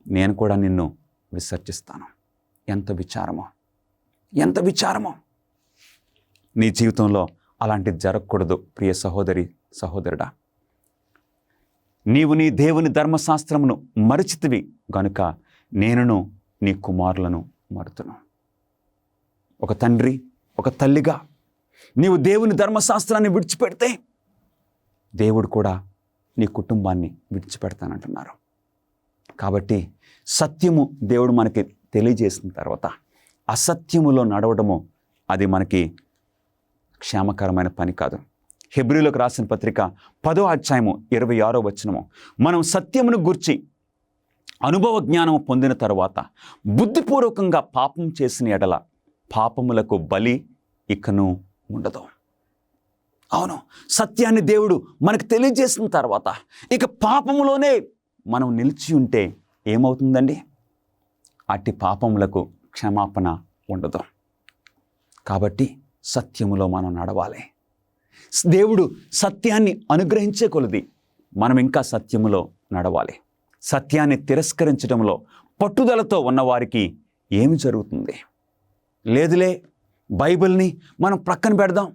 నేను కూడా నిన్ను విసర్జిస్తాను. ఎంత విచారమో! నీ జీవితంలో అలాంటిది జరగకూడదు ప్రియ సహోదరి, సహోదరుడా. నీవు నీ దేవుని ధర్మశాస్త్రమును మరచితివి గనుక నేనును నీ కుమారులను మరుతును. ఒక తండ్రి, ఒక తల్లిగా నీవు దేవుని ధర్మశాస్త్రాన్ని విడిచిపెడితే దేవుడు కూడా నీ కుటుంబాన్ని విడిచిపెడతానంటున్నారు. కాబట్టి సత్యము దేవుడు మనకి తెలియజేసిన తర్వాత అసత్యములో నడవడము అది మనకి క్షేమకరమైన పని కాదు. హెబ్రీయులకు రాసిన పత్రిక 10వ అధ్యాయము 26వ వచనము, మనం సత్యమును గూర్చి అనుభవ జ్ఞానము పొందిన తరువాత బుద్ధిపూర్వకంగా పాపం చేసిన ఎడల పాపములకు బలి ఇకను ఉండదు. అవును, సత్యాన్ని దేవుడు మనకు తెలియజేసిన తర్వాత ఇక పాపములోనే మనం నిలిచి ఉంటే ఏమవుతుందండి? అట్టి పాపములకు క్షమాపణ ఉండదు. కాబట్టి సత్యములో మనం నడవాలి. దేవుడు సత్యాన్ని అనుగ్రహించే కొలది మనం ఇంకా సత్యములో నడవాలి. సత్యాన్ని తిరస్కరించడంలో పట్టుదలతో ఉన్నవారికి ఏమి జరుగుతుంది? లేదులే, బైబిల్ని మనం ప్రక్కన పెడదాం,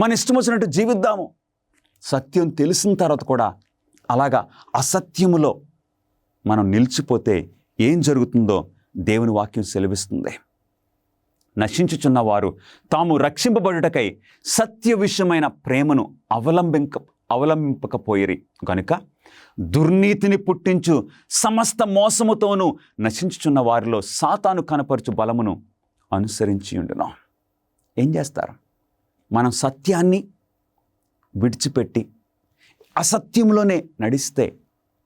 మన ఇష్టం వచ్చినట్టు జీవిద్దాము. సత్యం తెలిసిన తర్వాత కూడా అలాగా అసత్యములో మనం నిలిచిపోతే ఏం జరుగుతుందో దేవుని వాక్యం సెలవిస్తుంది. నశించుచున్న వారు తాము రక్షింపబడుటకై సత్య విషయమైన ప్రేమను అవలంబింపకపోయిరి గనుక దుర్నీతిని పుట్టించు సమస్త మోసముతోనూ నశించుచున్న వారిలో సాతాను కనపరచు బలమును అనుసరించి ఉండును. ఏం చేస్తారు? మనం సత్యాన్ని విడిచిపెట్టి అసత్యంలోనే నడిస్తే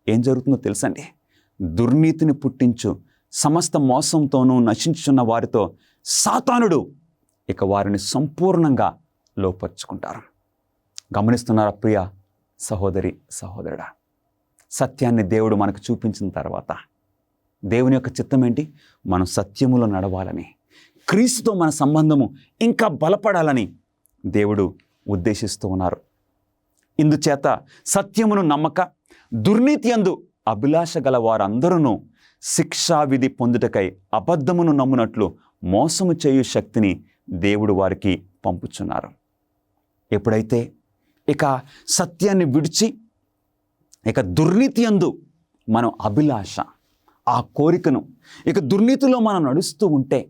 ఏం జరుగుతుందో తెలుసండి? దుర్నీతిని పుట్టించు సమస్త మోసంతోనూ నశించుచున్న వారితో సాతానుడు ఇక వారిని సంపూర్ణంగా లోపరుచుకుంటారు. గమనిస్తున్నారా ప్రియ సహోదరి, సహోదరుడా? సత్యాన్ని దేవుడు మనకు చూపించిన తర్వాత దేవుని యొక్క చిత్తం ఏంటి? మనం సత్యములో నడవాలని, క్రీస్తుతో మన సంబంధము ఇంకా బలపడాలని దేవుడు ఉద్దేశిస్తూ ఉన్నారు. ఇందుచేత సత్యమును నమ్మక దుర్నీతి యందు అభిలాష గల వారందరూ శిక్షావిధి పొందుటకై అబద్ధమును నమ్మునట్లు మోసము చేయు శక్తిని దేవుడు వారికి పంపుచున్నారు. ఎప్పుడైతే ఇక సత్యాన్ని విడిచి ఇక దుర్నీతి యందు మనం అభిలాష, ఆ కోరికను, ఇక దుర్నీతిలో మనం నడుస్తూ ఉంటే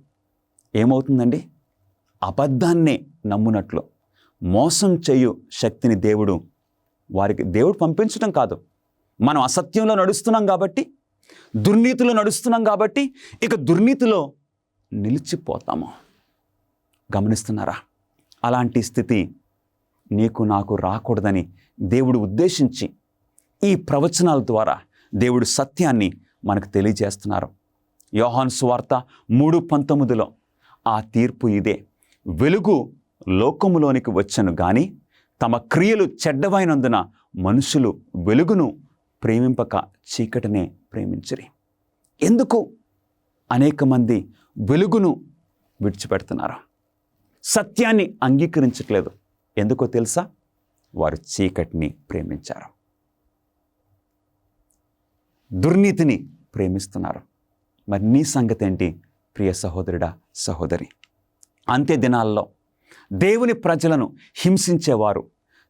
ఏమవుతుందండి? అబద్ధాన్నే నమ్మునట్లు మోసం చేయు శక్తిని దేవుడు పంపించడం కాదు. మనం అసత్యంలో నడుస్తున్నాం కాబట్టి, దుర్నీతిలో నడుస్తున్నాం కాబట్టి ఇక దుర్నీతిలో నిలిచిపోతాము. గమనిస్తున్నారా? అలాంటి స్థితి నీకు నాకు రాకూడదని దేవుడు ఉద్దేశించి ఈ ప్రవచనాల ద్వారా దేవుడు సత్యాన్ని మనకు తెలియజేస్తున్నారు. యోహాను సువార్త 3:19 ఆ తీర్పు ఇదే, వెలుగు లోకములోనికి వచ్చెను గాని తమ క్రియలు చెడ్డవైనందున మనుషులు వెలుగును ప్రేమింపక చీకటినే ప్రేమించిరి. ఎందుకు అనేక మంది వెలుగును విడిచిపెడుతున్నారు, సత్యాన్ని అంగీకరించట్లేదు? ఎందుకో తెలుసా? వారు చీకటిని ప్రేమించారు, దుర్నీతిని ప్రేమిస్తున్నారు. మరి నీ సంగతి ఏంటి ప్రియ సహోదరుడా, సహోదరి? అంత్య దినాల్లో దేవుని ప్రజలను హింసించేవారు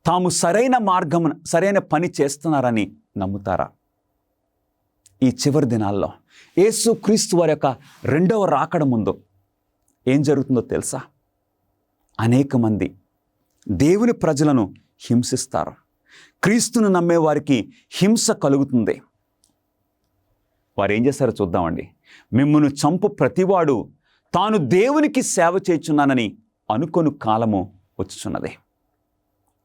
తాము సరైన పని చేస్తున్నారని నమ్ముతారా? ఈ చివరి దినాల్లో యేసుక్రీస్తు వారి యొక్క రెండవ రాకడ ముందు ఏం జరుగుతుందో తెలుసా? అనేక మంది దేవుని ప్రజలను హింసిస్తారు. క్రీస్తును నమ్మే వారికి హింస కలుగుతుంది. వారు ఏం చేస్తారో చూద్దామండి. మిమ్మును చంపు ప్రతివాడు తాను దేవునికి సేవ చేయుచున్నానని అనుకొను కాలము వచ్చుచున్నది.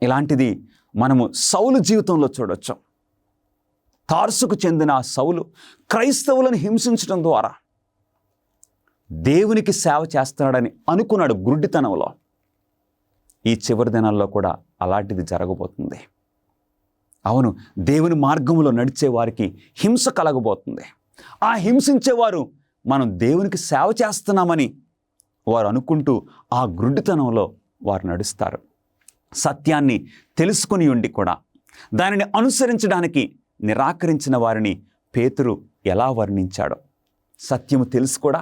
ఇలాంటిది మనము సౌలు జీవితంలో చూడొచ్చు. తార్సుకు చెందిన సౌలు క్రైస్తవులను హింసించడం ద్వారా దేవునికి సేవ చేస్తున్నాడని అనుకున్నాడు గుడ్డితనంలో. ఈ చివరి దినాల్లో కూడా అలాంటిది జరగబోతుంది. అవును, దేవుని మార్గంలో నడిచే వారికి హింస కలగబోతుంది. ఆ హింసించేవారు మనం దేవునికి సేవ చేస్తున్నామని వారు అనుకుంటూ ఆ గుడ్డితనంలో వారు నడుస్తారు. సత్యాన్ని తెలుసుకొని ఉండి కూడా దానిని అనుసరించడానికి నిరాకరించిన వారిని పేతురు ఎలా వర్ణించాడో. సత్యము తెలుసు కూడా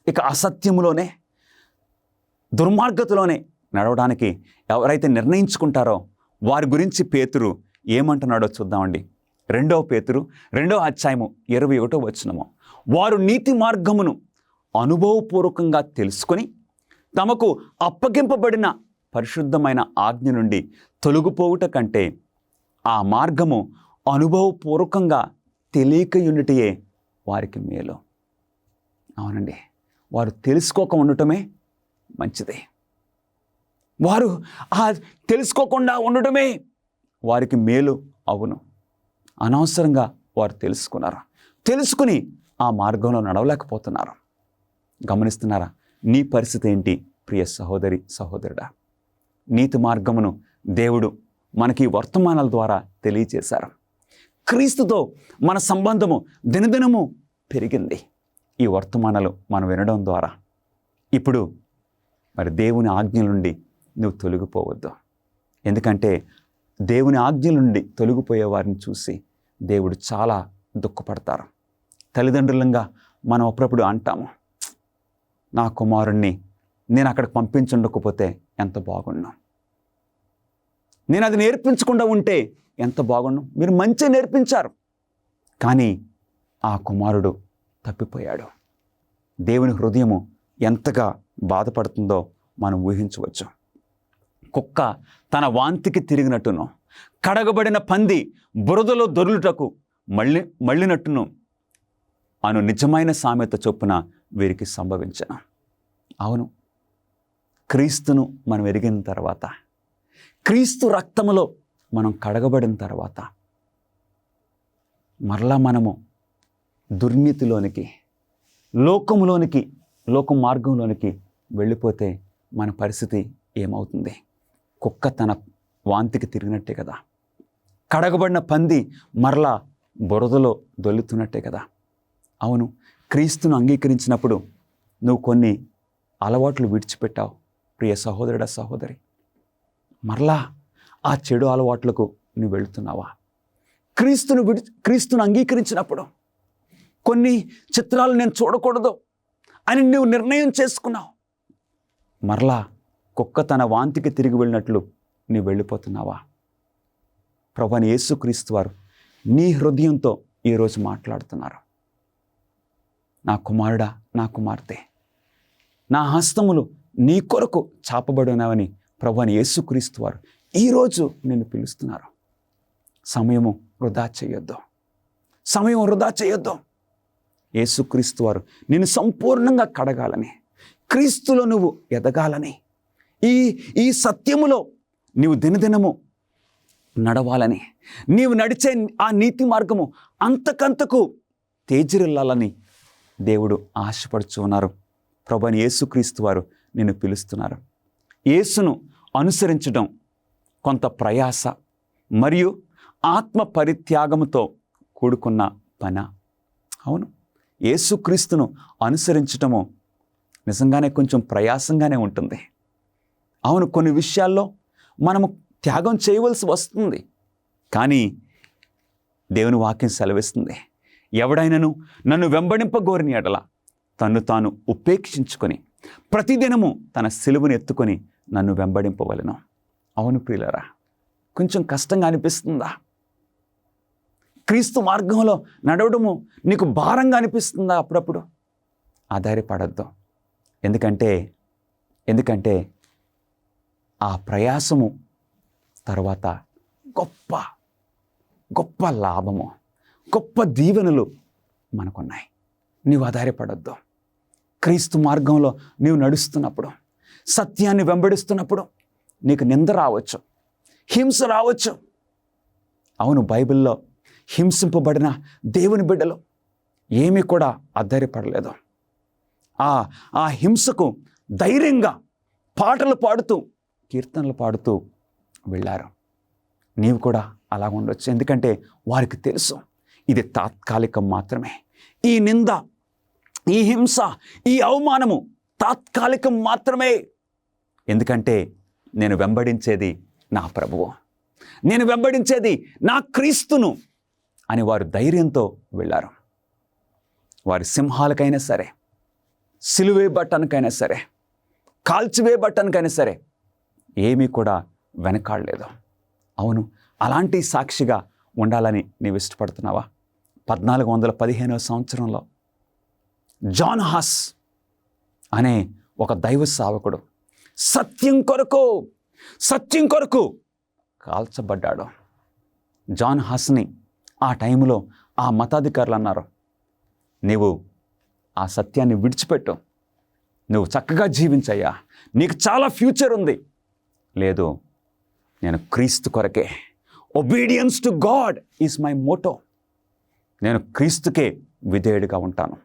ఇక అసత్యములోనే, దుర్మార్గతలోనే నడవడానికి ఎవరైతే నిర్ణయించుకుంటారో వారి గురించి పేతురు ఏమంటున్నాడో చూద్దామండి. 2 పేతురు 2వ అధ్యాయము 21వ వచనము, వారు నీతి మార్గమును అనుభవపూర్వకంగా తెలుసుకొని తమకు అప్పగింపబడిన పరిశుద్ధమైన ఆజ్ఞ నుండి తొలగిపోవుట కంటే ఆ మార్గము అనుభవపూర్వకంగా తెలియకయుండుటయే వారికి మేలు. అవునండి, వారు తెలుసుకోక ఉండటమే మంచిది. వారు తెలుసుకోకుండా ఉండటమే వారికి మేలు. అవును, అనవసరంగా వారు తెలుసుకుని ఆ మార్గంలో నడవలేకపోతున్నారు. గమనిస్తున్నారా? నీ పరిస్థితి ఏంటి ప్రియ సహోదరి, సహోదరుడా? నీతి మార్గమును దేవుడు మనకి వర్తమానాల ద్వారా తెలియజేశారు. క్రీస్తుతో మన సంబంధము దినదినము పెరిగింది ఈ వర్తమానాలు మనం వినడం ద్వారా. ఇప్పుడు మరి దేవుని ఆజ్ఞల నుండి నువ్వు తొలగిపోవద్దు. ఎందుకంటే దేవుని ఆజ్ఞల నుండి తొలగిపోయే వారిని చూసి దేవుడు చాలా దుఃఖపడతారు. తల్లిదండ్రులంగా మనం అప్పుడప్పుడు అంటాము, నా కుమారుణ్ణి నేను అక్కడికి పంపించుండకపోతే ఎంత బాగున్నాం, నేను అది నేర్పించకుండా ఉంటే ఎంత బాగున్నాం. మీరు మంచి నేర్పించారు, కానీ ఆ కుమారుడు తప్పిపోయాడు. దేవుని హృదయము ఎంతగా బాధపడుతుందో మనం ఊహించవచ్చు. కుక్క తన వాంతికి తిరిగినట్టును, కడగబడిన పంది బురదలో దొర్లుటకు మళ్ళినట్టును అను నిజమైన సామెత చొప్పున వీరికి సంభవించను. అవును, క్రీస్తును మనం ఎరిగిన తర్వాత, క్రీస్తు రక్తములో మనం కడగబడిన తర్వాత మరలా మనము దుర్నీతిలోనికి, లోకం మార్గంలోనికి వెళ్ళిపోతే మన పరిస్థితి ఏమవుతుంది? కుక్క తన వాంతికి తిరిగినట్టే కదా, కడగబడిన పంది మరలా బురదలో దొల్లుతున్నట్టే కదా. అవును, క్రీస్తును అంగీకరించినప్పుడు నువ్వు కొన్ని అలవాట్లు విడిచిపెట్టావు ప్రియ సహోదరుడా, సహోదరి. మరలా ఆ చెడు అలవాట్లకు నువ్వు వెళుతున్నావా? క్రీస్తును అంగీకరించినప్పుడు కొన్ని చిత్రాలు నేను చూడకూడదు అని నువ్వు నిర్ణయం చేసుకున్నావు. మరలా కుక్క తన వాంతికి తిరిగి వెళ్ళినట్లు నువ్వు వెళ్ళిపోతున్నావా? ప్రభువైన యేసుక్రీస్తు వారు నీ హృదయంతో ఈరోజు మాట్లాడుతున్నారు. నా కుమారుడా, నా కుమార్తె, నా హస్తములు నీ కొరకు చాపబడినవని ప్రభువైన యేసుక్రీస్తు వారు ఈరోజు నిన్ను పిలుస్తున్నారు. సమయం వృధా చేయొద్దు. యేసుక్రీస్తు వారు నిన్ను సంపూర్ణంగా కడగాలని, క్రీస్తులో నువ్వు ఎదగాలని, ఈ సత్యములో నీవు దినదినము నడవాలని, నీవు నడిచే ఆ నీతి మార్గము అంతకంతకు తేజరిల్లాలని దేవుడు ఆశపడుచు ఉన్నారు. ప్రభువైన యేసుక్రీస్తు వారు నిన్ను పిలుస్తున్నారు. యేసును అనుసరించడం కొంత ప్రయాస మరియు ఆత్మ పరిత్యాగముతో కూడుకున్న పన. అవును, యేసుక్రీస్తును అనుసరించటము నిజంగానే కొంచెం ప్రయాసంగానే ఉంటుంది. అవును, కొన్ని విషయాల్లో మనము త్యాగం చేయవలసి వస్తుంది. కానీ దేవుని వాక్యం సెలవిస్తుంది, ఎవడైనను నన్ను వెంబడింపగోరిన ఎడల తన్ను తాను ఉపేక్షించుకొని ప్రతిదినము తన సిలువను ఎత్తుకొని నన్ను వెంబడింపవలెను. అవును ప్రియులారా, కొంచెం కష్టంగా అనిపిస్తుందా? క్రీస్తు మార్గంలో నడవడము నీకు భారంగా అనిపిస్తుందా? అప్పుడప్పుడు ఆధారపడద్దు. ఎందుకంటే ఆ ప్రయాసము తర్వాత గొప్ప గొప్ప లాభము, గొప్ప దీవెనలు మనకున్నాయి. నీవు ఆధారపడద్దు. క్రీస్తు మార్గంలో నీవు నడుస్తున్నప్పుడు, సత్యాన్ని వెంబడిస్తున్నప్పుడు నీకు నింద రావచ్చు, హింస రావచ్చు. అవును, బైబిల్లో హింసింపబడిన దేవుని బిడ్డలు ఏమీ కూడా ఆధారపడలేదు. ఆ హింసకు ధైర్యంగా పాటలు పాడుతూ, కీర్తనలు పాడుతూ వెళ్ళారు. నీవు కూడా అలా ఉండొచ్చు. ఎందుకంటే వారికి తెలుసు ఇది తాత్కాలికం మాత్రమే. ఈ నింద, ఈ హింస, ఈ అవమానము తాత్కాలికం మాత్రమే. ఎందుకంటే నేను వెంబడించేది నా ప్రభువు, నేను వెంబడించేది నా క్రీస్తును అని వారు ధైర్యంతో వెళ్ళారు. వారి సింహాలకైనా సరే, సిలువేయబట్టనికైనా సరే, కాల్చివేయబట్టనికైనా సరే ఏమీ కూడా వెనకాడలేదు. అవును, అలాంటి సాక్షిగా ఉండాలని నీవు ఇష్టపడుతున్నావా? 1415వ సంవత్సరంలో జాన్ హస్ అనే ఒక దైవ సేవకుడు సత్యం కొరకు కాల్చబడ్డాడు. జాన్ హస్ని ఆ టైంలో ఆ మతాధికారులు అన్నారు, నీవు ఆ సత్యాన్ని విడిచిపెట్టు, నువ్వు చక్కగా జీవించయ్యా, నీకు చాలా ఫ్యూచర్ ఉంది. లేదు, నేను క్రీస్తు కొరకే, obedience to God is my Moto, నేను క్రీస్తుకే విధేయుడిగా ఉంటాను,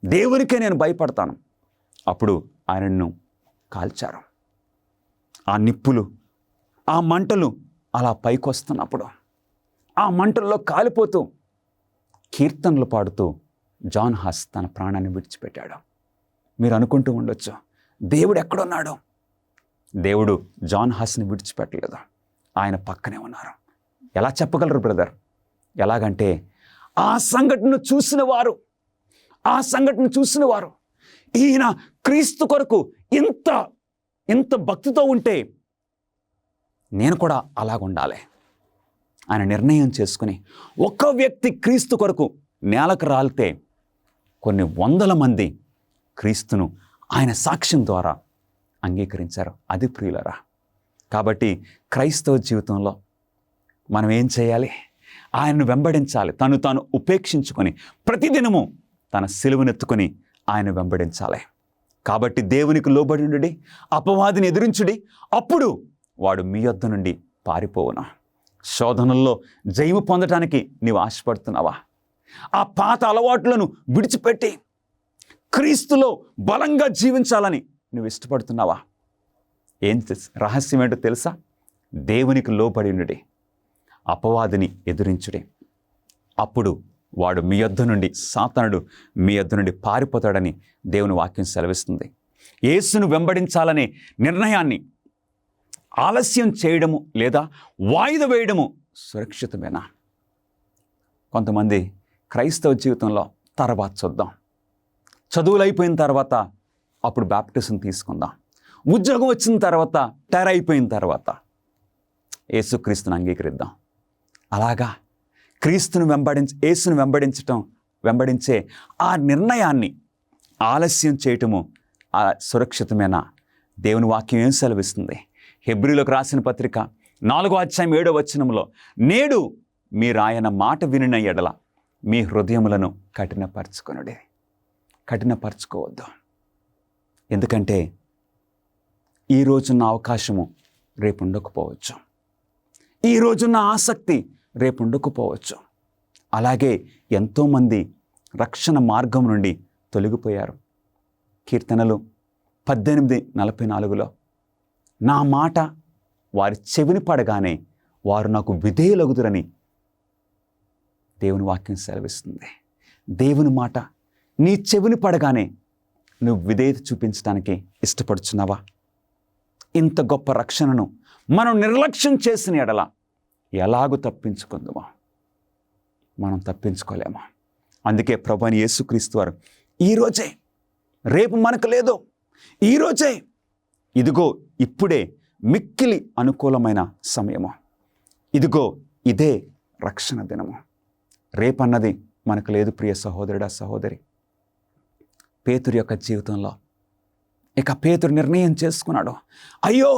దేవునికే నేను భయపడతాను. అప్పుడు ఆయనను కాల్చారు. ఆ నిప్పులు, ఆ మంటలు అలా పైకి వస్తున్నప్పుడు, ఆ మంటల్లో కాలిపోతూ కీర్తనలు పాడుతూ జాన్ హస్ తన ప్రాణాన్ని విడిచిపెట్టాడు. మీరు అనుకుంటూ ఉండొచ్చు, దేవుడు ఎక్కడున్నాడు? దేవుడు జాన్ హస్ని విడిచిపెట్టలేదు, ఆయన పక్కనే ఉన్నారు. ఎలా చెప్పగలరు బ్రదర్? ఎలాగంటే ఆ సంఘటన చూసిన వారు ఈయన క్రీస్తు కొరకు ఇంత భక్తితో ఉంటే నేను కూడా అలాగుండాలి ఆయన నిర్ణయం చేసుకుని, ఒక్క వ్యక్తి క్రీస్తు కొరకు నేలకు రాలితే కొన్ని వందల మంది క్రీస్తును ఆయన సాక్ష్యం ద్వారా అంగీకరించారు. అది ప్రియులరా. కాబట్టి క్రైస్తవ జీవితంలో మనం ఏం చేయాలి? ఆయనను వెంబడించాలి. తాను ఉపేక్షించుకొని ప్రతిదినము తన సిలువనెత్తుకొని ఆయన వెంబడించాలి. కాబట్టి దేవునికి లోబడి అపవాదిని ఎదిరించుడి, అప్పుడు వాడు మీ యొద్ద నుండి పారిపోవును. శోధనల్లో జయము పొందటానికి నీవు ఆశపడుతున్నావా? ఆ పాత అలవాట్లను విడిచిపెట్టి క్రీస్తులో బలంగా జీవించాలని నువ్వు ఇష్టపడుతున్నావా? రహస్యం ఏంటో తెలుసా? దేవునికి లోబడి ఉండి అపవాదిని ఎదురించుడి, అప్పుడు వాడు మీ యొద్ద నుండి, సాతానుడు మీ యొద్ద నుండి పారిపోతాడని దేవుని వాక్యం సెలవిస్తుంది. యేసును వెంబడించాలనే నిర్ణయాన్ని ఆలస్యం చేయడము లేదా వాయిదా వేయడము సురక్షితమేనా? కొంతమంది క్రైస్తవ జీవితంలో తర్వాత చూద్దాం, చదువులు అయిపోయిన తర్వాత అప్పుడు బాప్టిజం తీసుకుందాం, ఉద్యోగం వచ్చిన తర్వాత, టైర్ అయిపోయిన తర్వాత యేసుక్రీస్తుని అంగీకరిద్దాం. అలాగా యేసును వెంబడించే ఆ నిర్ణయాన్ని ఆలస్యం చేయటము సురక్షితమేనా? దేవుని వాక్యం ఏం సెలవిస్తుంది? హెబ్రీలకు రాసిన పత్రిక 4వ అధ్యాయం 7వ వచనంలో, నేడు మీరు ఆయన మాట వినిన ఎడల మీ హృదయములను కఠినపరచుకోవద్దు. ఎందుకంటే ఈరోజున్న అవకాశము రేపు ఉండకపోవచ్చు. ఈరోజున్న ఆసక్తి రేపు ఉండకపోవచ్చు. అలాగే ఎంతోమంది రక్షణ మార్గం నుండి తొలగిపోయారు. కీర్తనలు 18:44లో నా మాట వారి చెవిని పడగానే వారు నాకు విధేయులగుదురని దేవుని వాక్యం సెలవిస్తుంది. దేవుని మాట నీ చెవిని పడగానే నువ్వు విధేయత చూపించడానికి ఇష్టపడుచున్నావా? ఇంత గొప్ప రక్షణను మనం నిర్లక్ష్యం చేసిన ఎడల ఎలాగూ తప్పించుకుందామా? మనం తప్పించుకోలేమా? అందుకే ప్రభువైన యేసుక్రీస్తు వారు ఈరోజే, రేపు మనకు లేదు, ఈరోజే, ఇదిగో ఇప్పుడే మిక్కిలి అనుకూలమైన సమయము, ఇదిగో ఇదే రక్షణ దినము. రేపన్నది మనకు లేదు ప్రియ సహోదరుడా, సహోదరి. పేతురు యొక్క జీవితంలో ఇక పేతురు నిర్ణయం చేసుకున్నాడు, అయ్యో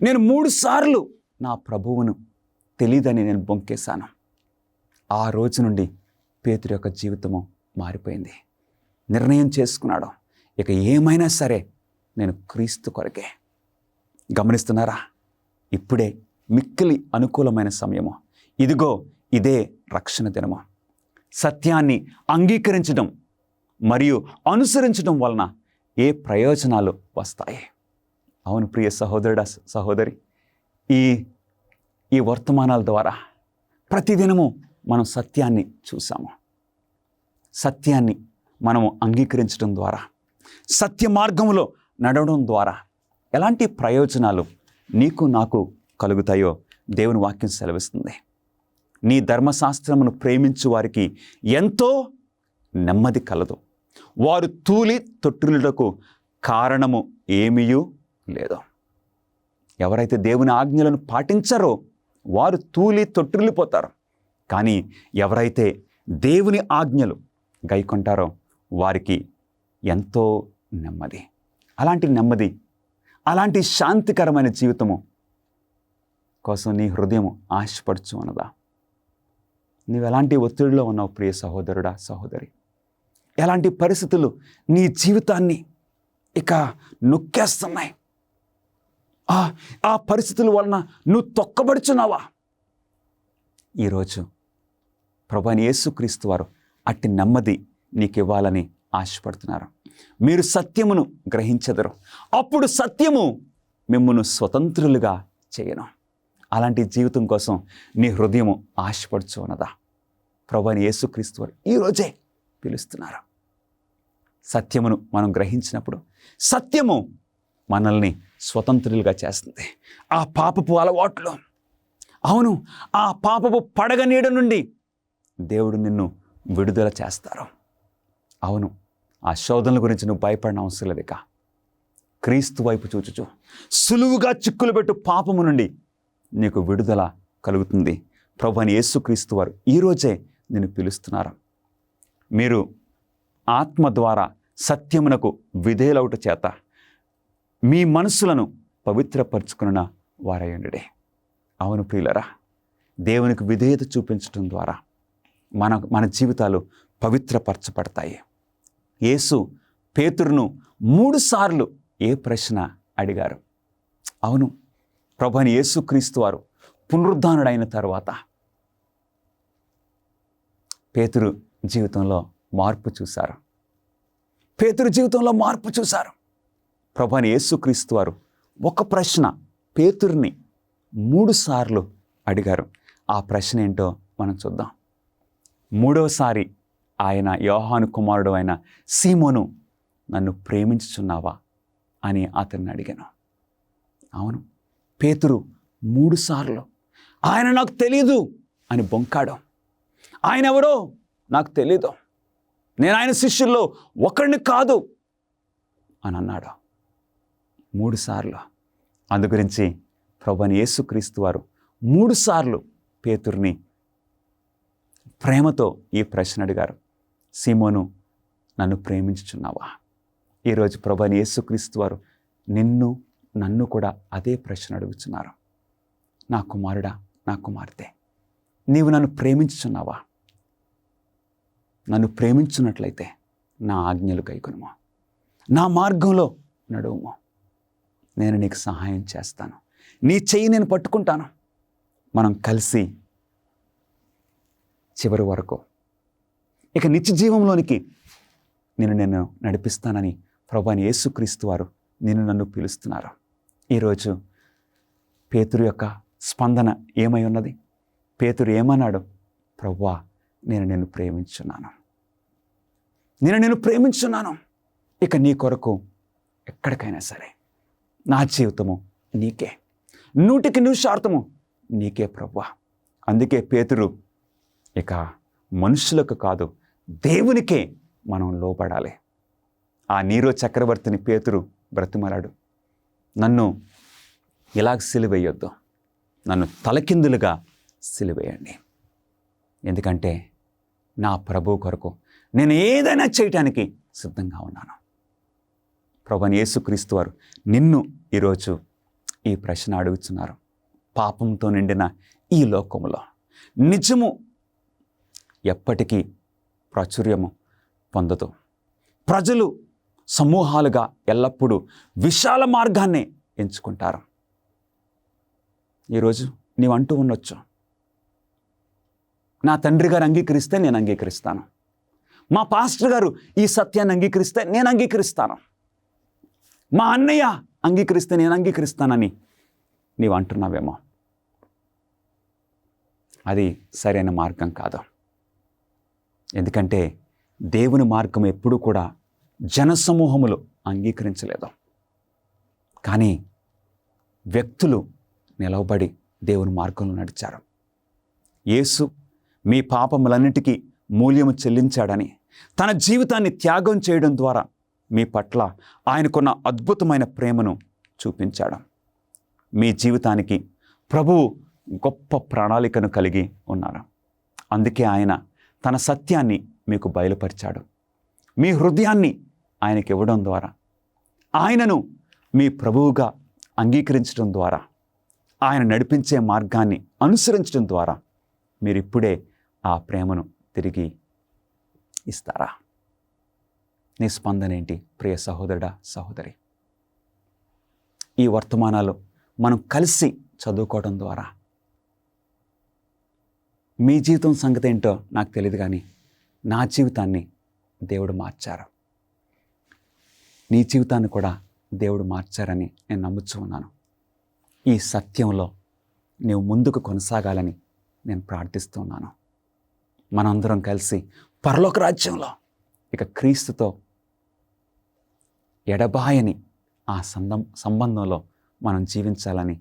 నేను 3 సార్లు నా ప్రభువును తెలీదని నేను బొంకేశాను. ఆ రోజు నుండి పేతురు యొక్క జీవితము మారిపోయింది. నిర్ణయం చేసుకున్నాడు, ఇక ఏమైనా సరే నేను క్రీస్తు కొరకే. గమనిస్తున్నారా? ఇప్పుడే మిక్కిలి అనుకూలమైన సమయము, ఇదిగో ఇదే రక్షణ దినము. సత్యాన్ని అంగీకరించడం మరియు అనుసరించడం వలన ఏ ప్రయోజనాలు వస్తాయి? అవును ప్రియ సహోదరుడా, సహోదరి, ఈ వర్తమానాల ద్వారా ప్రతిదినము మనం సత్యాన్ని చూసాము. సత్యాన్ని మనము అంగీకరించడం ద్వారా, సత్య మార్గంలో నడవడం ద్వారా ఎలాంటి ప్రయోజనాలు నీకు నాకు కలుగుతాయో దేవుని వాక్యం సెలవిస్తుంది. నీ ధర్మశాస్త్రమును ప్రేమించు వారికి ఎంతో నెమ్మది కలదు, వారు తూలి తొట్టిల్లుటకు కారణము ఏమీయూ లేదు. ఎవరైతే దేవుని ఆజ్ఞలను పాటించారో వారు తూలి తొట్టిల్లిపోతారు. కానీ ఎవరైతే దేవుని ఆజ్ఞలు గైకొంటారో వారికి ఎంతో నెమ్మది. అలాంటి నెమ్మది, అలాంటి శాంతికరమైన జీవితము కోసం నీ హృదయం ఆశపడుచు అన్నదా? నీవు ఎలాంటి ఒత్తిడిలో ఉన్నావు ప్రియ సహోదరుడా, సహోదరి? ఎలాంటి పరిస్థితులు నీ జీవితాన్ని ఇక నొక్కేస్తున్నాయి? ఆ పరిస్థితుల వలన నువ్వు తొక్కబడుచున్నావా? ఈరోజు ప్రభువైన యేసుక్రీస్తు వారు అట్టి నెమ్మది నీకు ఇవ్వాలని ఆశపడుతున్నారు. మీరు సత్యమును గ్రహించెదరు, అప్పుడు సత్యము మిమ్మును స్వతంత్రులుగా చేయను. అలాంటి జీవితం కోసం నీ హృదయము ఆశపడుచు ఉన్నదా? ప్రభువైన యేసుక్రీస్తు వారు ఈరోజే పిలుస్తున్నారు. సత్యమును మనం గ్రహించినప్పుడు సత్యము మనల్ని స్వతంత్రులుగా చేస్తుంది. ఆ పాపపు అలవాట్లు, అవును, ఆ పాపపు పడగ నీడ నుండి దేవుడు నిన్ను విడుదల చేస్తారు. అవును, ఆ శోధనల గురించి నువ్వు భయపడిన అవసరం లేదు. ఇక క్రీస్తు వైపు చూచుచు సులువుగా చిక్కులు పెట్టు పాపము నుండి నీకు విడుదల కలుగుతుంది. ప్రభువైన యేసుక్రీస్తు వారు ఈరోజే నిన్ను పిలుస్తున్నారు. మీరు ఆత్మ ద్వారా సత్యమునకు విధేయులవుట చేత మీ మనస్సులను పవిత్రపరచుకున్న వారయ్యుండుడే. అవును ప్రియులరా, దేవునికి విధేయత చూపించడం ద్వారా మన జీవితాలు పవిత్రపరచబడతాయి. యేసు పేతురును 3 సార్లు ఏ ప్రశ్న అడిగారు? అవును, ప్రభువైన యేసుక్రీస్తు వారు పునరుద్ధానుడైన తర్వాత పేతురు జీవితంలో మార్పు చూశారు. పేతురు జీవితంలో మార్పు చూశారు. ప్రభువైన యేసుక్రీస్తు వారు ఒక ప్రశ్న పేతురుని 3 సార్లు అడిగారు. ఆ ప్రశ్న ఏంటో మనం చూద్దాం. 3వసారి ఆయన యోహాను కుమారుడు అయిన సీమోను, నన్ను ప్రేమించుచున్నావా అని అతన్ని అడిగాను. అవును, పేతురు 3 సార్లు ఆయన నాకు తెలీదు అని బొంకాడు. ఆయన ఎవరో నాకు తెలీదు, నేను ఆయన శిష్యుల్లో ఒకరిని కాదు అని అన్నాడు 3 సార్లు. అందు గురించి ప్రభువైన యేసుక్రీస్తు వారు 3 సార్లు పేతురుని ప్రేమతో ఈ ప్రశ్న అడిగారు, సీమోను, నన్ను ప్రేమించుచున్నావా? ఈరోజు ప్రభువైన యేసుక్రీస్తు వారు నన్ను కూడా అదే ప్రశ్న అడుగుతున్నారు. నా కుమారుడా, నా కుమార్తె, నీవు నన్ను ప్రేమించుచున్నావా? నన్ను ప్రేమించున్నట్లయితే నా ఆజ్ఞలు గైకొనుము, నా మార్గంలో నడువుము. నేను నీకు సహాయం చేస్తాను, నీ చెయ్యి నేను పట్టుకుంటాను. మనం కలిసి చివరి వరకు ఇక నిత్య జీవంలోనికి నేను నడిపిస్తానని ప్రభువైన యేసుక్రీస్తు వారు నన్ను పిలుస్తున్నారు. ఈరోజు పేతురు యొక్క స్పందన ఏమై ఉన్నది? పేతురు ఏమన్నాడు? ప్రభువా, నేను ప్రేమించున్నాను. ఇక నీ కొరకు ఎక్కడికైనా సరే నా జీవితము నీకే, 100% నీకే ప్రభువా. అందుకే పేతురు ఇక మనుషులకు కాదు, దేవునికే మనం లోబడాలి. ఆ నీరో చక్రవర్తిని పేతురు బ్రతిమలాడు, నన్ను ఇలాగ సిలువేయొద్దు, నన్ను తలకిందులుగా సిలువేయండి, ఎందుకంటే నా ప్రభువు కొరకు నేను ఏదైనా చేయటానికి సిద్ధంగా ఉన్నాను. ప్రభువైన యేసుక్రీస్తు వారు నిన్ను ఈరోజు ఈ ప్రశ్న అడుగుతున్నారు. పాపంతో నిండిన ఈ లోకములో నిజము ఎప్పటికీ ప్రాచుర్యము పొందదు. ప్రజలు సమూహాలుగా ఎల్లప్పుడూ విశాల మార్గాన్నే ఎంచుకుంటారు. ఈరోజు నీవు అంటూ ఉండొచ్చు, నా తండ్రి గారు అంగీకరిస్తే నేను అంగీకరిస్తాను, మా పాస్టర్ గారు ఈ సత్యాన్ని అంగీకరిస్తే నేను అంగీకరిస్తాను, మా అన్నయ్య అంగీకరిస్తే నేను అంగీకరిస్తానని నీవు అంటున్నావేమో. అది సరైన మార్గం కాదు. ఎందుకంటే దేవుని మార్గం ఎప్పుడూ కూడా జనసమూహములు అంగీకరించలేదు. కానీ వ్యక్తులు నిలవబడి దేవుని మార్గంలో నడిచారు. యేసు మీ పాపములన్నిటికీ మూల్యము చెల్లించాడని తన జీవితాన్ని త్యాగం చేయడం ద్వారా మీ పట్ల ఆయనకున్న అద్భుతమైన ప్రేమను చూపించాడు. మీ జీవితానికి ప్రభువు గొప్ప ప్రణాళికను కలిగి ఉన్నారు. అందుకే ఆయన తన సత్యాన్ని మీకు బయలుపరిచాడు. మీ హృదయాన్ని ఆయనకి ఇవ్వడం ద్వారా, ఆయనను మీ ప్రభువుగా అంగీకరించడం ద్వారా, ఆయన నడిపించే మార్గాన్ని అనుసరించడం ద్వారా మీరిప్పుడే ఆ ప్రేమను తిరిగి ఇస్తారా? నీ స్పందన ఏంటి ప్రియ సహోదరుడా, సహోదరి? ఈ వర్తమానాలు మనం కలిసి చదువుకోవడం ద్వారా మీ జీవితం సంగతి ఏంటో నాకు తెలియదు, కానీ నా జీవితాన్ని దేవుడు మార్చారు. నీ జీవితాన్ని కూడా దేవుడు మార్చారని నేను నమ్ముతూ ఉన్నాను. ఈ సత్యంలో నీవు ముందుకు కొనసాగాలని నేను ప్రార్థిస్తున్నాను. మనందరం కలిసి పరలోక రాజ్యంలో ఇక క్రీస్తుతో ఎడబాయని ఆ సంబంధంలో మనం జీవించాలని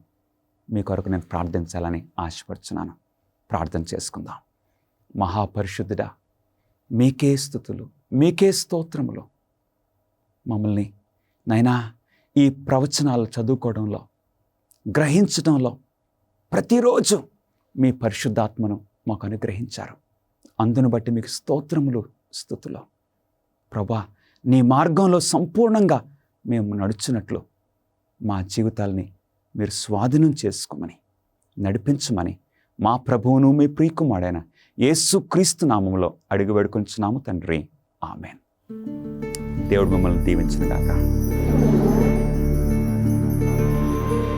మీ కొరకు నేను ప్రార్థించాలని ఆశపడుచున్నాను. ప్రార్థన చేసుకుందాం. మహాపరిశుద్ధుడా, మీకే స్తుతులు, మీకే స్తోత్రములు. మమ్మల్ని నైనా ఈ ప్రవచనాలు చదువుకోవడంలో, గ్రహించడంలో ప్రతిరోజు మీ పరిశుద్ధాత్మను మాకు అనుగ్రహించారు. అందును బట్టి మీకు స్తోత్రములు, స్తుతులు. ప్రభా, నీ మార్గంలో సంపూర్ణంగా మేము నడుచున్నట్లు మా జీవితాల్ని మీరు స్వాధీనం చేసుకోమని, నడిపించమని మా ప్రభువును మీ ప్రియకుమారుడైన యేసుక్రీస్తు నామములో అడిగి వేడుకొంచున్నాము తండ్రి. ఆమేన్. దేవుడు మిమ్మల్ని దీవించునుగాక.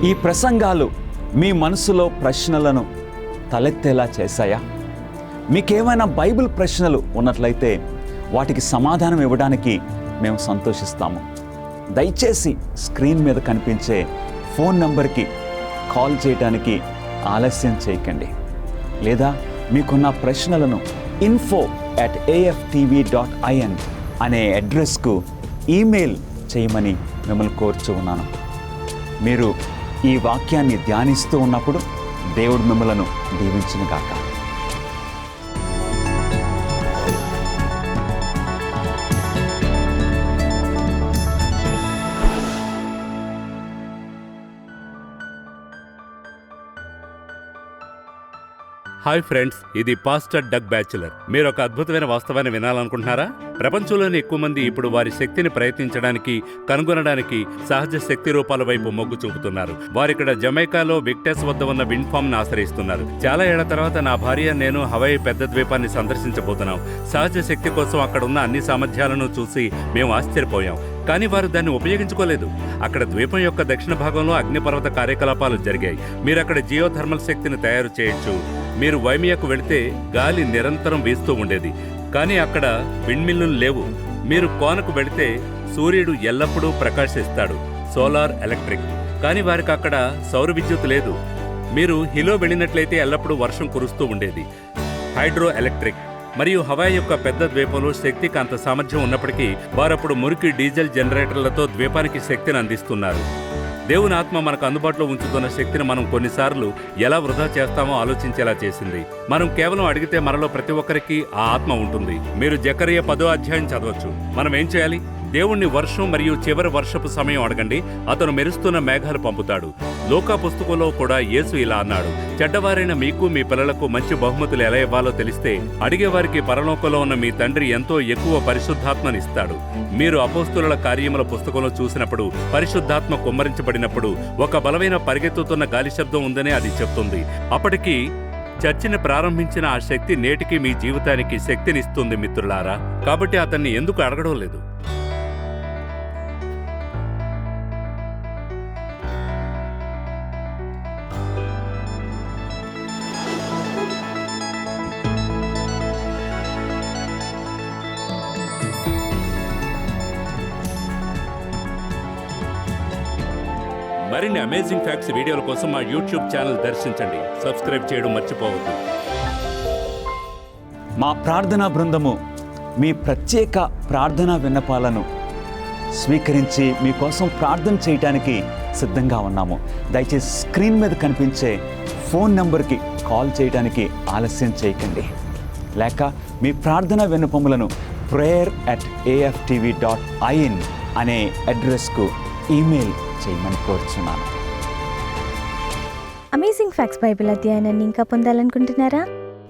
ఈ ప్రసంగాలు మీ మనసులో ప్రశ్నలను తలెత్తేలా చేశాయా? మీకేమైనా బైబిల్ ప్రశ్నలు ఉన్నట్లయితే వాటికి సమాధానం ఇవ్వడానికి మేము సంతోషిస్తాము. దయచేసి స్క్రీన్ మీద కనిపించే ఫోన్ నంబర్కి కాల్ చేయడానికి ఆలస్యం చేయకండి. లేదా మీకున్న ప్రశ్నలను info@aftv.in అనే అడ్రస్కు ఈమెయిల్ చేయమని మిమ్మల్ని కోరుచూ ఉన్నాను. మీరు ఈ వాక్యాన్ని ధ్యానిస్తూ ఉన్నప్పుడు దేవుడు మిమ్మలను దీవించునుగాక. హాయ్ ఫ్రెండ్స్, ఇది పాస్టర్ డగ్ బ్యాచులర్. మీరు ఒక అద్భుతమైన వాస్తవాన్ని వినాలనుకుంటున్నారా? ప్రపంచంలోని ఎక్కువ మంది ఇప్పుడు వారి శక్తిని ప్రయత్నించడానికి, కనుగొనడానికి సహజ శక్తి రూపాల వైపు మొగ్గు చూపుతున్నారు. వారిక్కడ జమైకాలో విక్టెస్ వద్ద ఉన్న విండ్ ఫామ్ ను ఆశ్రయిస్తున్నారు. చాలా ఏళ్ల తర్వాత నా భార్య నేను హవాయి పెద్ద ద్వీపాన్ని సందర్శించబోతున్నాం. సహజ శక్తి కోసం అక్కడ ఉన్న అన్ని సామర్థ్యాలను చూసి మేము ఆశ్చర్యపోయాం. కానీ వారు దాన్ని ఉపయోగించుకోలేదు. అక్కడ ద్వీపం యొక్క దక్షిణ భాగంలో అగ్నిపర్వత కార్యకలాపాలు జరిగాయి. మీరు అక్కడ జియోథర్మల్ శక్తిని తయారు చేయొచ్చు. మీరు వైమియాకు వెళితే గాలి నిరంతరం వీస్తూ ఉండేది, కానీ అక్కడ విండ్మిల్లులు లేవు. మీరు కోనకు వెళితే సూర్యుడు ఎల్లప్పుడూ ప్రకాశిస్తాడు, సోలార్ ఎలక్ట్రిక్. కానీ వారికి అక్కడ సౌర విద్యుత్ లేదు. మీరు హిలో వెళ్ళినట్లయితే ఎల్లప్పుడూ వర్షం కురుస్తూ ఉండేది, హైడ్రో ఎలక్ట్రిక్. మరియు హవాయి యొక్క పెద్ద ద్వీపంలో శక్తికి అంత సామర్థ్యం ఉన్నప్పటికీ వారప్పుడు మురికి డీజిల్ జనరేటర్లతో ద్వీపానికి శక్తిని అందిస్తున్నారు. దేవుని ఆత్మ మనకు అందుబాటులో ఉంచుతున్న శక్తిని మనం కొన్నిసార్లు ఎలా వృధా చేస్తామో ఆలోచించేలా చేసింది. మనం కేవలం అడిగితే మనలో ప్రతి ఒక్కరికి ఆ ఆత్మ ఉంటుంది. మీరు జకరియా 10వ అధ్యాయం చదవచ్చు. మనం ఏం చేయాలి? దేవుణ్ణి వర్షం మరియు చివరి వర్షపు సమయం అడగండి, అతను మెరుస్తున్న మేఘాలు పంపుతాడు. లోకా పుస్తకంలో కూడా యేసు ఇలా అన్నాడు, చెడ్డవారైన మీకు మీ పిల్లలకు మంచి బహుమతులు ఎలా ఇవ్వాలో తెలిస్తే అడిగేవారికి పరలోకంలో ఉన్న మీ తండ్రి ఎంతో ఎక్కువ పరిశుద్ధాత్మనిస్తాడు. మీరు అపోస్తుల కార్యముల పుస్తకంలో చూసినప్పుడు పరిశుద్ధాత్మ కుమ్మరించబడినప్పుడు ఒక బలమైన పరిగెత్తుతున్న గాలి శబ్దం ఉందని అది చెప్తుంది. అప్పటికి చర్చిని ప్రారంభించిన ఆ శక్తి నేటికి మీ జీవితానికి శక్తినిస్తుంది మిత్రులారా. కాబట్టి అతన్ని ఎందుకు అడగడం లేదు? మరిన్ని అమేజింగ్ ఫ్యాక్ట్స్ వీడియోల కోసం మా యూట్యూబ్ ఛానల్ దర్శించండి. సబ్స్క్రైబ్ చేయడం మర్చిపోవద్దు. మా ప్రార్థనా బృందము మీ ప్రత్యేక ప్రార్థనా విన్నపాలను స్వీకరించి మీకోసం ప్రార్థన చేయడానికి సిద్ధంగా ఉన్నాము. దయచేసి స్క్రీన్ మీద కనిపించే ఫోన్ నంబర్కి కాల్ చేయడానికి ఆలస్యం చేయకండి. లేక మీ ప్రార్థనా విన్నపములను prayer@aftv.in అనే అడ్రస్కు ఈమెయిల్ చేయమని కోరుచున్నాను. అమేజింగ్ ఫ్యాక్ట్స్ బైబిల్ అధ్యయనాన్ని ఇంకా పొందాలనుకుంటున్నారా?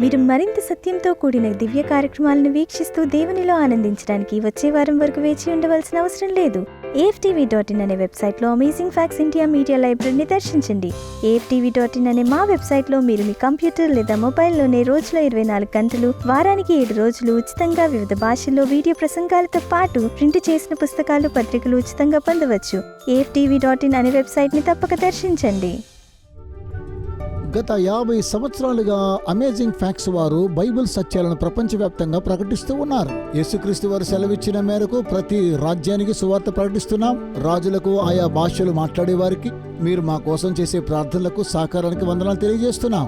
మీరు మరింత సత్యంతో కూడిన దివ్య కార్యక్రమాలను వీక్షిస్తూ దేవునిలో ఆనందించడానికి వచ్చే వారం వరకు వేచి ఉండవలసిన అవసరం లేదు. AFTV.in అనే వెబ్సైట్లో అమేజింగ్ ఫ్యాక్ట్స్ ఇండియా మీడియా లైబ్రరీని దర్శించండి. AFTV.in అనే మా వెబ్సైట్లో మీరు మీ కంప్యూటర్ లేదా మొబైల్లోనే రోజులో 24 గంటలు, వారానికి 7 రోజులు ఉచితంగా వివిధ భాషల్లో వీడియో ప్రసంగాలతో పాటు ప్రింట్ చేసిన పుస్తకాలు, పత్రికలు ఉచితంగా పొందవచ్చు. AFTV.in అనే వెబ్సైట్ని తప్పక దర్శించండి. గత 50 సంవత్సరాలుగా అమేజింగ్ ఫ్యాక్ట్స్ వారు బైబిల్ సత్యాలను ప్రపంచవ్యాప్తంగా ప్రకటిస్తూ ఉన్నారు. యేసుక్రీస్తు వారు సెలవిచ్చిన మేరకు ప్రతి రాజ్యానికి సువార్త ప్రకటిస్తున్నాం. రాజులకు, ఆయా భాషలు మాట్లాడే వారికి, మీరు మా కోసం చేసే ప్రార్థనలకు, సహకారానికి వందనాలు తెలియజేస్తున్నాం.